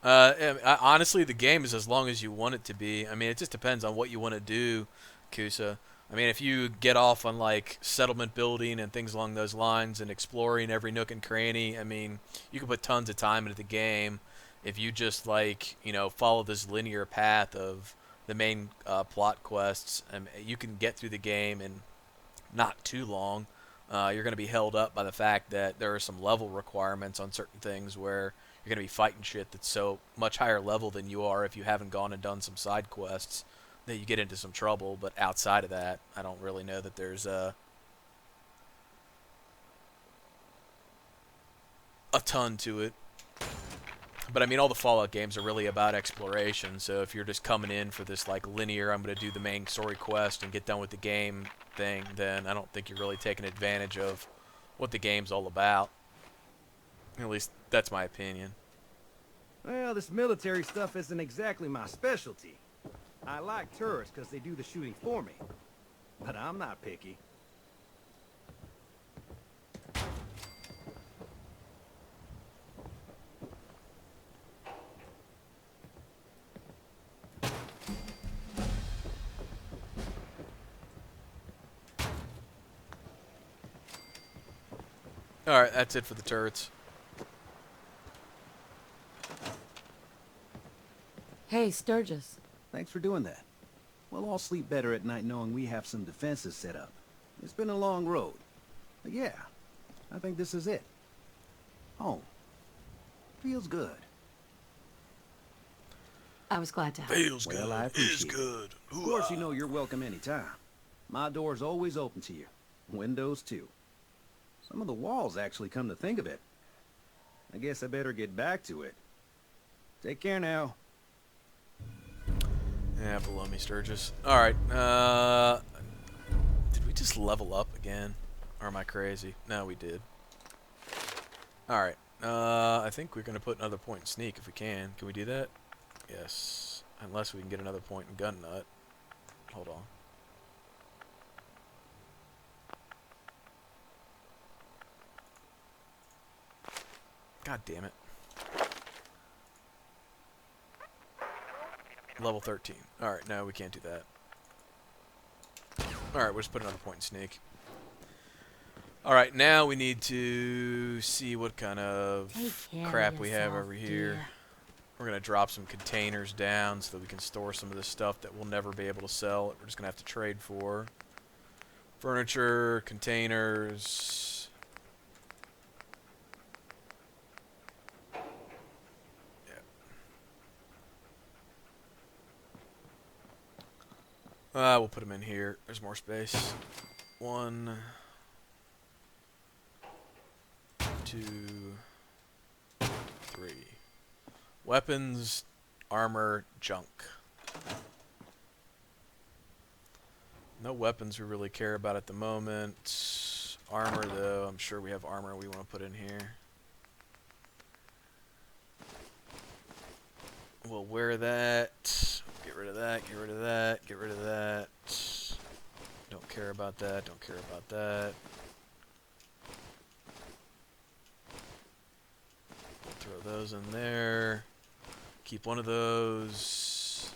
Honestly, the game is as long as you want it to be. I mean, it just depends on what you want to do, Kusa. I mean, if you get off on, like, settlement building and things along those lines and exploring every nook and cranny, I mean, you can put tons of time into the game. If you just, like, you know, follow this linear path of the main plot quests, you can get through the game in not too long. You're going to be held up by the fact that there are some level requirements on certain things where you're going to be fighting shit that's so much higher level than you are if you haven't gone and done some side quests, that you get into some trouble. But outside of that, I don't really know that there's a ton to it. But I mean, all the Fallout games are really about exploration, so if you're just coming in for this like linear, I'm going to do the main story quest and get done with the game thing, then I don't think you're really taking advantage of what the game's all about. At least that's my opinion.
Well, this military stuff isn't exactly my specialty. I like turrets because they do the shooting for me. But I'm not picky.
Alright, that's it for the turrets.
Hey, Sturgis.
Thanks for doing that. We'll all sleep better at night knowing we have some defenses set up. It's been a long road. But yeah, I think this is it. Home. Feels good.
I was glad to help.
Feels
Well,
good.
I
Is
appreciate it.
good.
Of course, you know you're welcome anytime. My door's always open to you. Windows, too. Some of the walls actually come to think of it. I guess I better get back to it. Take care now.
Yeah, below me, Sturgis. Alright, did we just level up again? Or am I crazy? No, we did. Alright, I think we're going to put another point in Sneak if we can. Can we do that? Yes. Unless we can get another point in Gun Nut. Hold on. God damn it. Level 13. Alright, no, we can't do that. Alright, we'll just put another point in Sneak. Alright, now we need to see what kind of
Take care
crap
of
we have
yourself,
over here.
dear.
We're going to drop some containers down so that we can store some of this stuff that we'll never be able to sell. We're just going to have to trade for. Furniture, containers. We'll put them in here. There's more space. 1, 2, Weapons, armor, junk. No weapons we really care about at the moment. Armor, though, I'm sure we have armor we want to put in here. We'll wear that. Get rid of that, get rid of that, get rid of that. Don't care about that, don't care about that. Throw those in there. Keep one of those.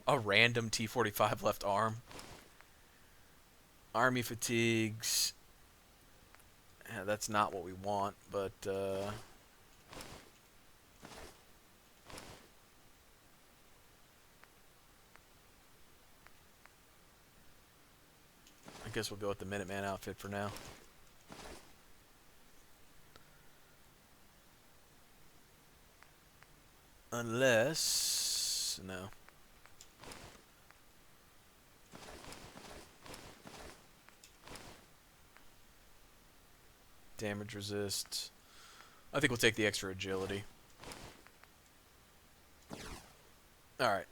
A random T-45 left arm. Army fatigues. Yeah, that's not what we want, but I guess we'll go with the Minuteman outfit for now. Unless... no. Damage resist. I think we'll take the extra agility. Alright.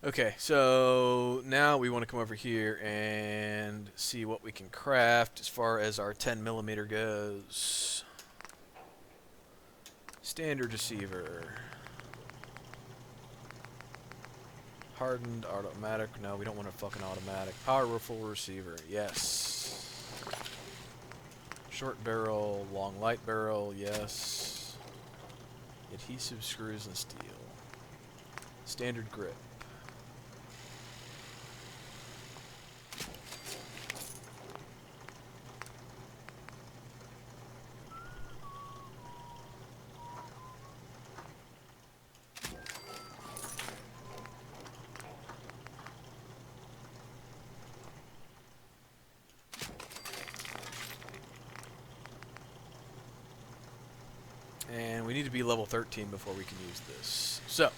Okay, so now we want to come over here and see what we can craft as far as our 10mm goes. Standard receiver. Hardened automatic. No, we don't want a fucking automatic. Powerful receiver. Yes. Short barrel, long light barrel. Yes. Adhesive screws and steel. Standard grip. And we need to be level 13 before we can use this. So,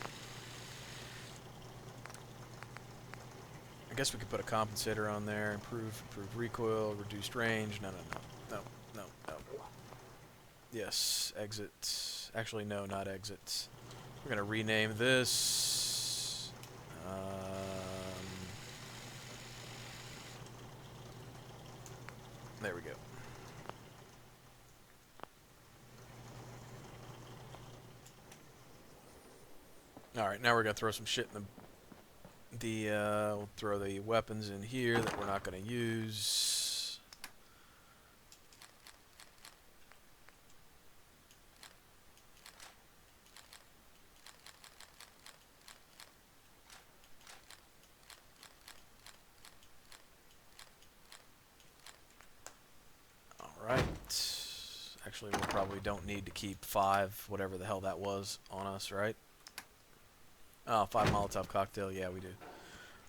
I guess we could put a compensator on there. Improve recoil, reduced range. No. Yes, exit. Actually, no, not exit. We're going to rename this. There we go. Alright, now we're going to throw some shit in we'll throw the weapons in here that we're not going to use. Alright. Actually, we probably don't need to keep 5, whatever the hell that was, on us, right? Oh, 5 Molotov cocktail. Yeah, we do.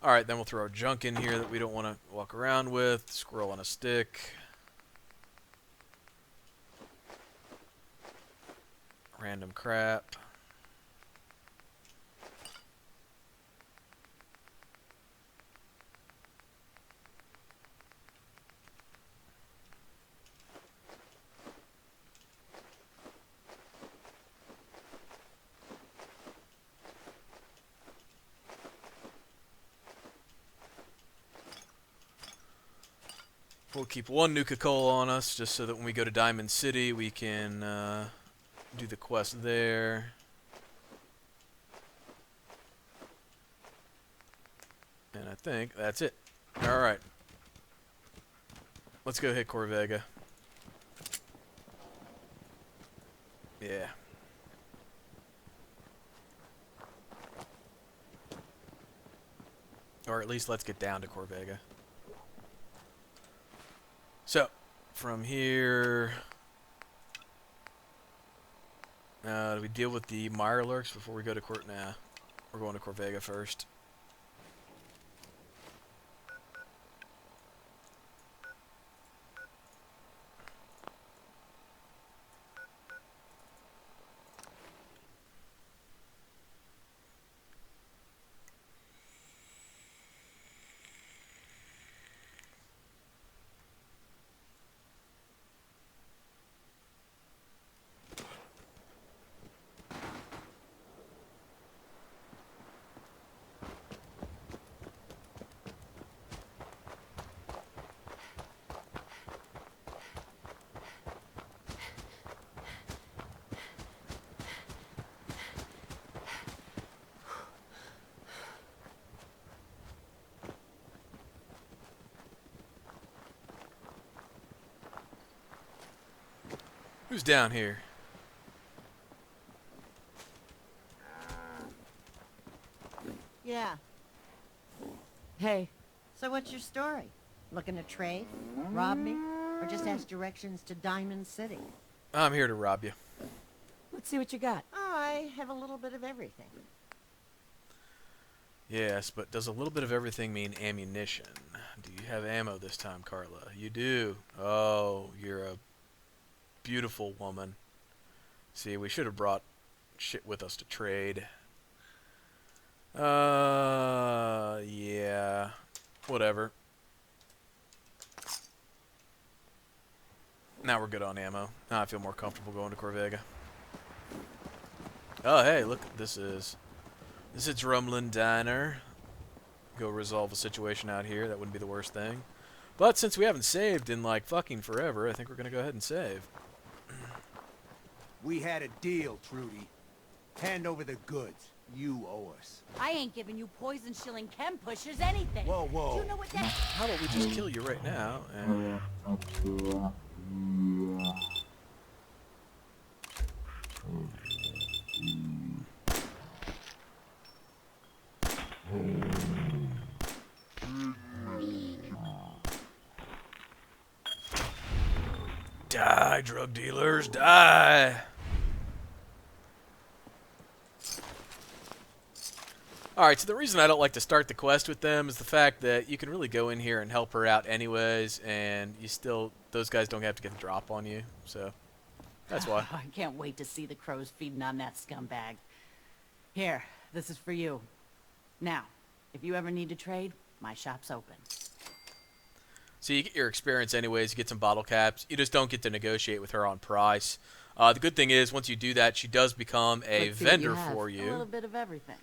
Alright, then we'll throw junk in here that we don't want to walk around with. Squirrel on a stick. Random crap. We'll keep 1 Nuka-Cola on us, just so that when we go to Diamond City, we can do the quest there. And I think that's it. Alright. Let's go hit Corvega. Yeah. Or at least let's get down to Corvega. So, from here, do we deal with the Mirelurks before we go to Nah, we're going to Corvega first. Who's down here?
Yeah. Hey, so what's your story? Looking to trade? Rob me? Or just ask directions to Diamond City?
I'm here to rob you.
Let's see what you got. I have a little bit of everything.
Yes, but does a little bit of everything mean ammunition? Do you have ammo this time, Carla? You do. Oh, you're a beautiful woman. See, we should have brought shit with us to trade. Yeah. Whatever. Now we're good on ammo. Now I feel more comfortable going to Corvega. Oh, hey, look. This is Drumlin Diner. Go resolve a situation out here. That wouldn't be the worst thing. But since we haven't saved in, like, fucking forever, I think we're going to go ahead and save.
We had a deal, Trudy. Hand over the goods. You owe us.
I ain't giving you poison shilling chem pushers anything.
Whoa, whoa.
Do you know what that...
How about we just kill you right now and... Die, drug dealers, die! Alright, so the reason I don't like to start the quest with them is the fact that you can really go in here and help her out anyways, and you still, those guys don't have to get the drop on you, so that's why.
I can't wait to see the crows feeding on that scumbag. Here, this is for you. Now, if you ever need to trade, my shop's open.
So you get your experience anyways, you get some bottle caps, you just don't get to negotiate with her on price. The good thing is, once you do that, she does become a
Let's see what
vendor
you have.
for
A
you.
little bit of everything.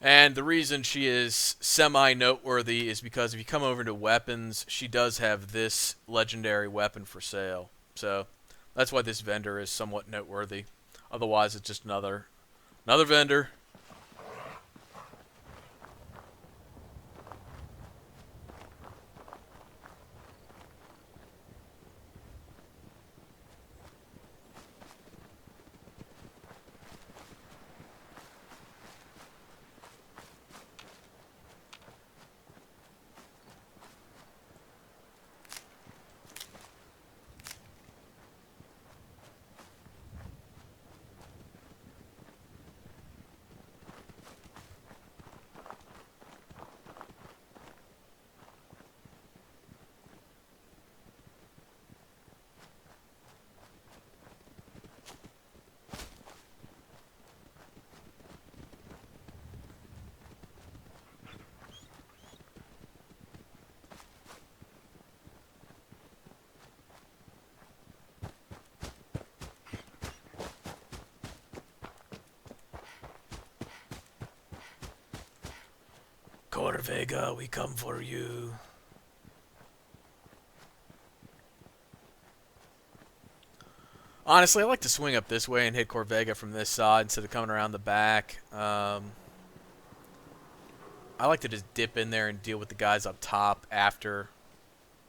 And the reason she is semi-noteworthy is because if you come over to weapons, she does have this legendary weapon for sale. So that's why this vendor is somewhat noteworthy. Otherwise, it's just another vendor. Corvega, we come for you. Honestly, I like to swing up this way and hit Corvega from this side instead of coming around the back. I like to just dip in there and deal with the guys up top after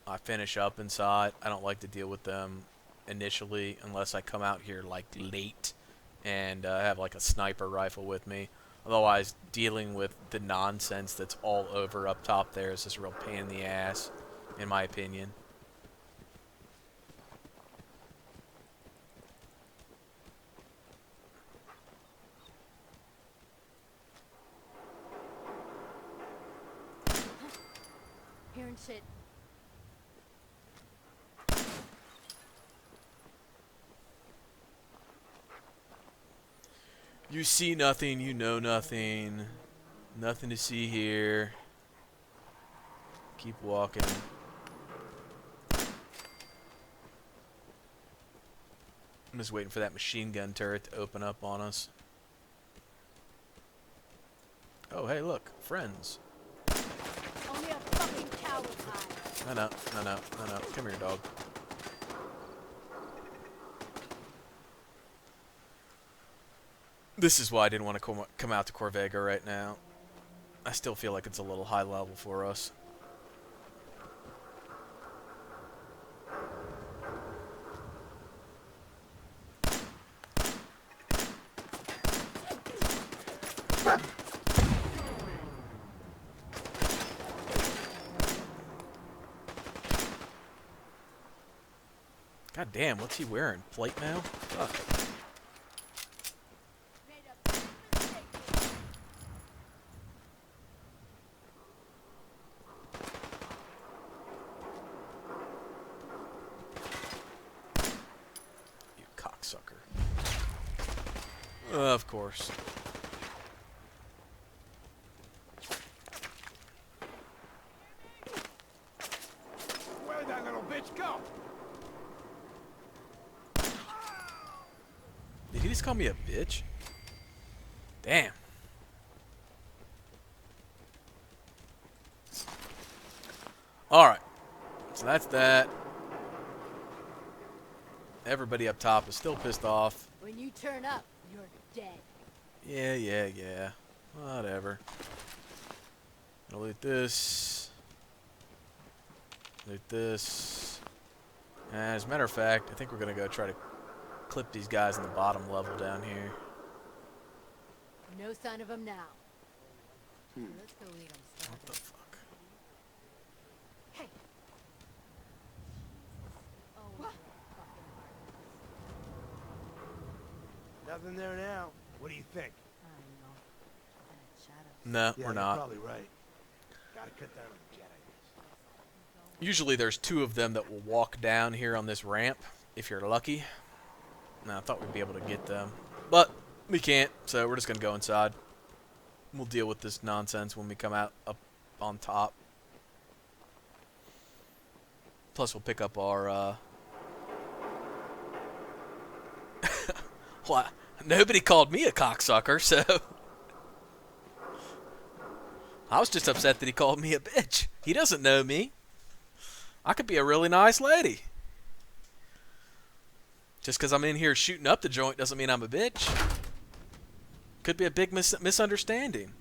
I finish up inside. I don't like to deal with them initially unless I come out here like late and have like a sniper rifle with me. Otherwise, dealing with the nonsense that's all over up top there is just a real pain in the ass, in my opinion.
Hearing shit.
You see nothing, you know nothing. Nothing to see here. Keep walking. I'm just waiting for that machine gun turret to open up on us. Oh, hey, look. Friends.
Only a fucking cow would hide.
No. Come here, dog. This is why I didn't want to come out to Corvega right now. I still feel like it's a little high level for us. God damn, what's he wearing? Plate mail? Fuck. You cocksucker. Of course.
Where'd that little bitch go?
Did he just call me a bitch? Damn. Alright. So that's that. Everybody up top is still pissed off.
When you turn up, you're dead.
Yeah. Whatever. Gonna loot this. Loot this. And as a matter of fact, I think we're gonna go try to clip these guys in the bottom level down here.
No sign of him now. Let's go lead him.
What the fuck?
Hey. Oh, what?
Nothing there now. What do you think?
I don't know. That shadow.
No,
Yeah,
we're
you're
not.
probably right. Gotta cut down on the jet, I guess.
Usually there's two of them that will walk down here on this ramp, if you're lucky. Now, I thought we'd be able to get them, but we can't, so we're just going to go inside. We'll deal with this nonsense when we come out up on top. Plus, we'll pick up our, What? Nobody called me a cocksucker, so... I was just upset that he called me a bitch. He doesn't know me. I could be a really nice lady. Just because I'm in here shooting up the joint doesn't mean I'm a bitch. Could be a big misunderstanding.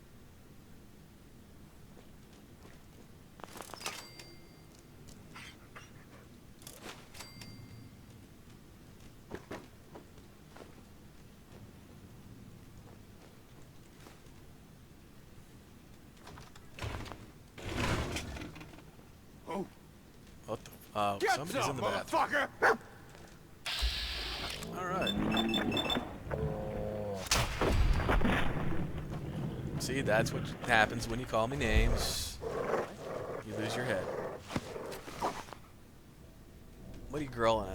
Oh.
What the? Somebody's in the bathroom.
Motherfucker!
Alright. See, that's what happens when you call me names. You lose your head. What are you growling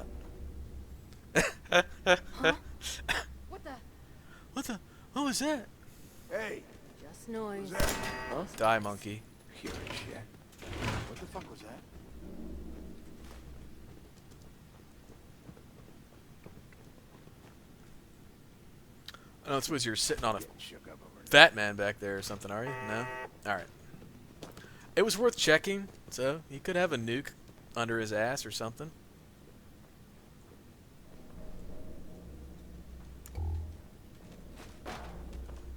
at?
Huh? What the?
What the? What was that?
Hey,
Just noise.
Die, monkey.
pure shit. What the fuck was that?
I don't suppose you're sitting on a
Getting shook up over it.
fat man back there or something, are you? No? Alright. It was worth checking, so he could have a nuke under his ass or something.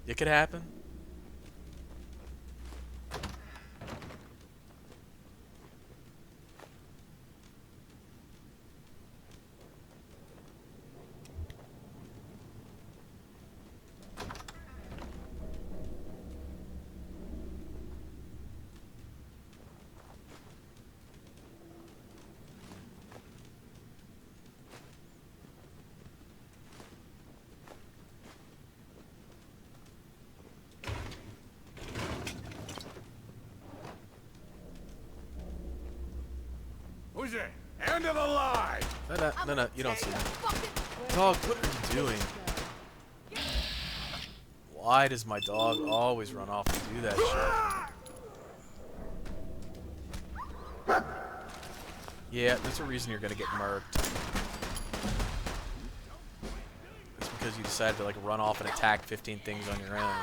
It could happen.
Who's it? End of the line!
No, you don't see me. Dog, what are you doing? Why does my dog always run off and do that shit? Yeah, there's a reason you're gonna get murked. It's because you decided to like run off and attack 15 things on your own.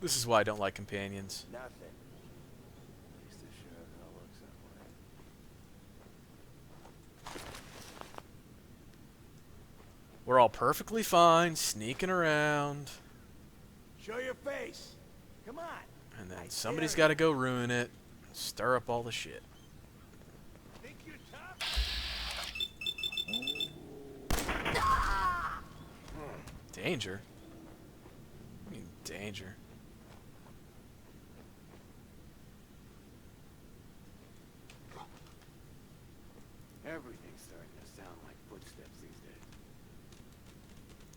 This is why I don't like companions.
Nothing. At least it sure all looks that way.
We're all perfectly fine, sneaking around,
Show your face. Come on.
and then somebody's got to go ruin it, stir up all the shit.
Think you're tough?
Danger? What do you mean, danger?
Everything's starting to sound like footsteps these days.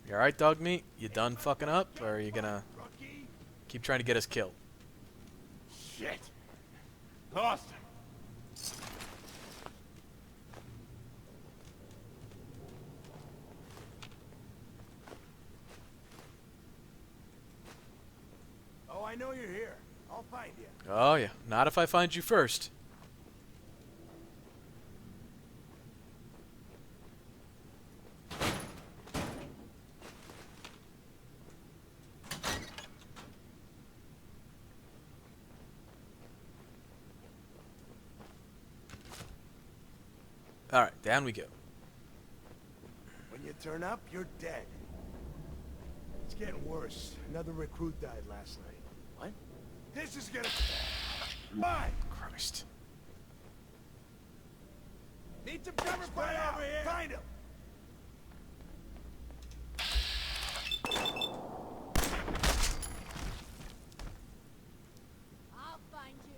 You alright, dog meat? You done fucking up, or are you gonna keep trying to get us killed?
Shit. Lost him.
Oh, I know you're here. I'll find you.
Oh yeah, not if I find you first. Alright, down we go.
When you turn up, you're dead. It's getting worse. Another recruit died last night. What? This is gonna... Why?
Christ.
Need some cover fire over here. Find him.
I'll find you.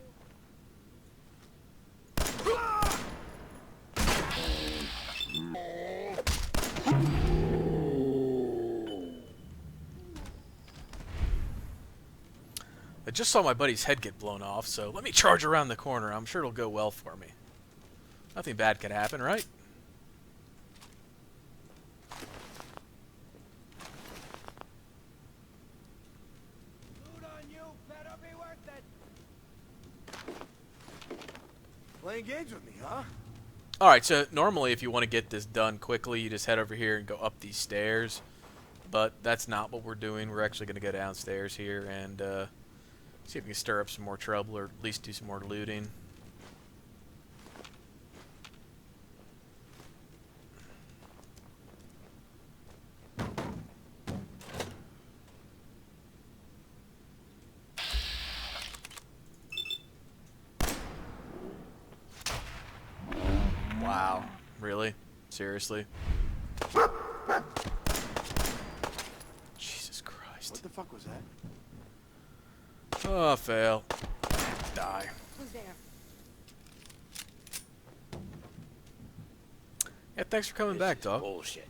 I just saw my buddy's head get blown off, so let me charge around the corner. I'm sure it'll go well for me. Nothing bad could happen, right?
Loot on you. Better be worth it. Playing games with me, huh?
Alright, so normally if you want to get this done quickly, you just head over here and go up these stairs. But that's not what we're doing. We're actually going to go downstairs here and see if we can stir up some more trouble, or at least do some more looting. Wow. Really? Seriously? Jesus Christ.
What the fuck was that?
Oh, fail. Die.
Who's there?
Yeah, thanks for coming back, dog.
Bullshit.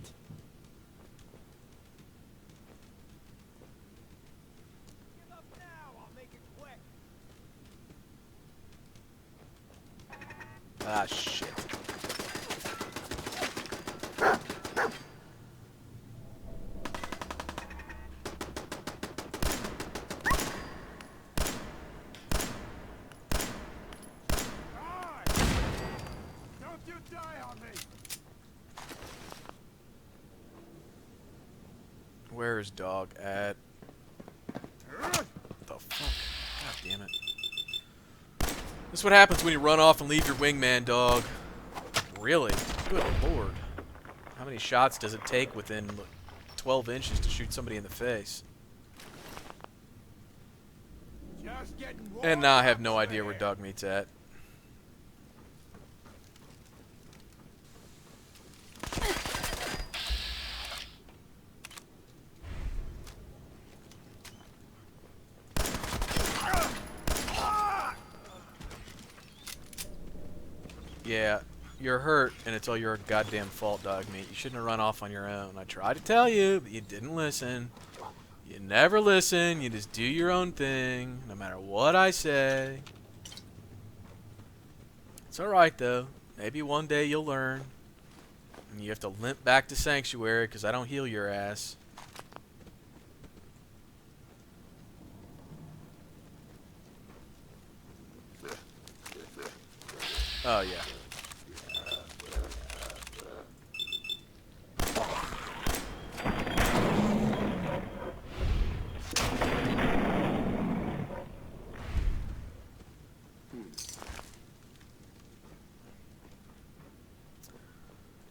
Give up now. I'll make it quick.
Ah, shit.
Don't you die on me.
Where's dog at? The fuck? God damn it. This is what happens when you run off and leave your wingman, dog. Really? Good lord. How many shots does it take within 12 inches to shoot somebody in the face?
Just getting
And now I have
warmed
no
up
idea where
there.
dog meat's at. Yeah, you're hurt, and it's all your goddamn fault, dog meat. You shouldn't have run off on your own. I tried to tell you, but you didn't listen. You never listen. You just do your own thing, no matter what I say. It's alright, though. Maybe one day you'll learn. And you have to limp back to Sanctuary, because I don't heal your ass. Oh, yeah.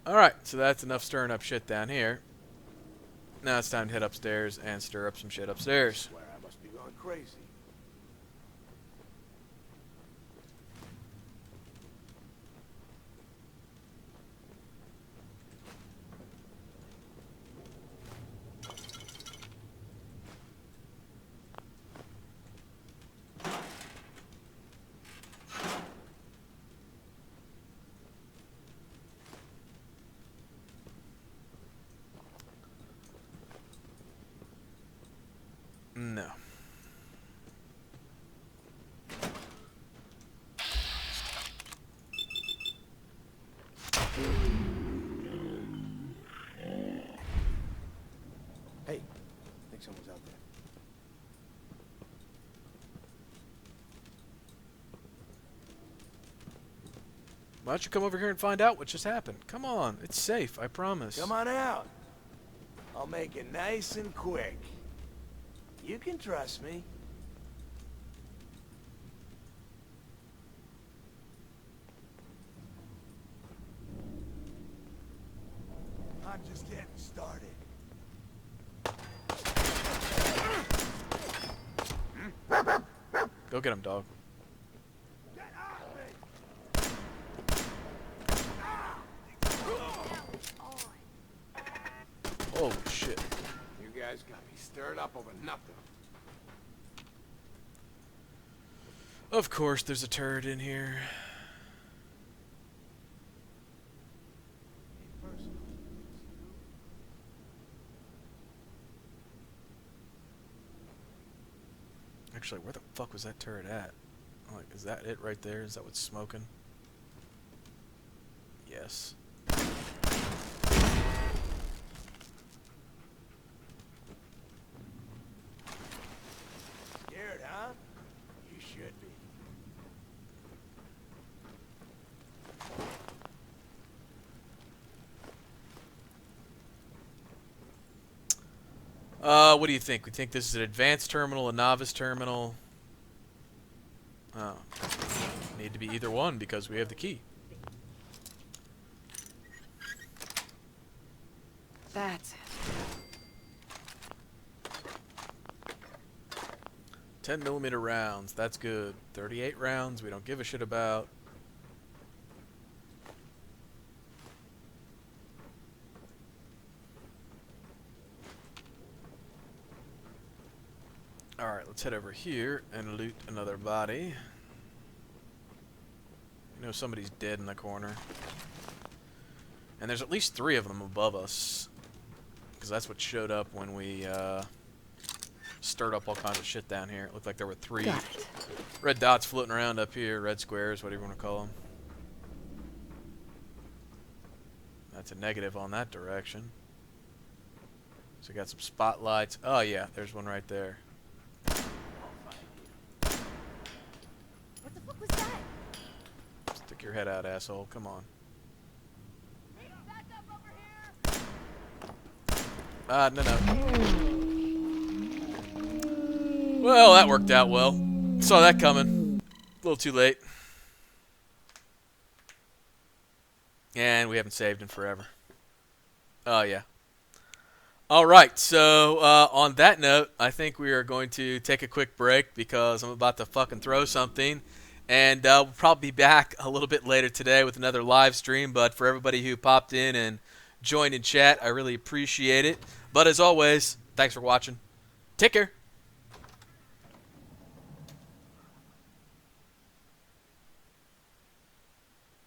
Alright, so that's enough stirring up shit down here. Now it's time to head upstairs and stir up some shit upstairs.
Swear I must be going crazy.
Why don't you come over here and find out what just happened? Come on, it's safe, I promise.
Come on out. I'll make it nice and quick. You can trust me. I'm just getting started.
Go get him, dog.
Get off me!
Holy shit.
You guys got me stirred up over nothing.
Of course there's a turret in here. Actually, where the fuck was that turret at? Like, is that it right there? Is that what's smoking? Yes.
Scared, huh? You should be.
What do you think? We think this is an advanced terminal, a novice terminal? Oh. Need to be either one because we have the key.
That's it.
10mm rounds, that's good. 38 rounds, we don't give a shit about. Alright, let's head over here and loot another body. You know somebody's dead in the corner. And there's at least 3 of them above us. Because that's what showed up when we stirred up all kinds of shit down here. It looked like there were 3 red dots floating around up here. Red squares, whatever you want to call them. That's a negative on that direction. So we got some spotlights. Oh yeah, there's one right there.
What the fuck was that?
Stick your head out, asshole. Come on.
Back up over here!
No. Well, that worked out well. Saw that coming. A little too late. And we haven't saved in forever. Oh, yeah. Alright, so on that note, I think we are going to take a quick break because I'm about to fucking throw something. And we'll probably be back a little bit later today with another live stream. But for everybody who popped in and joined in chat, I really appreciate it. But as always, thanks for watching. Take care.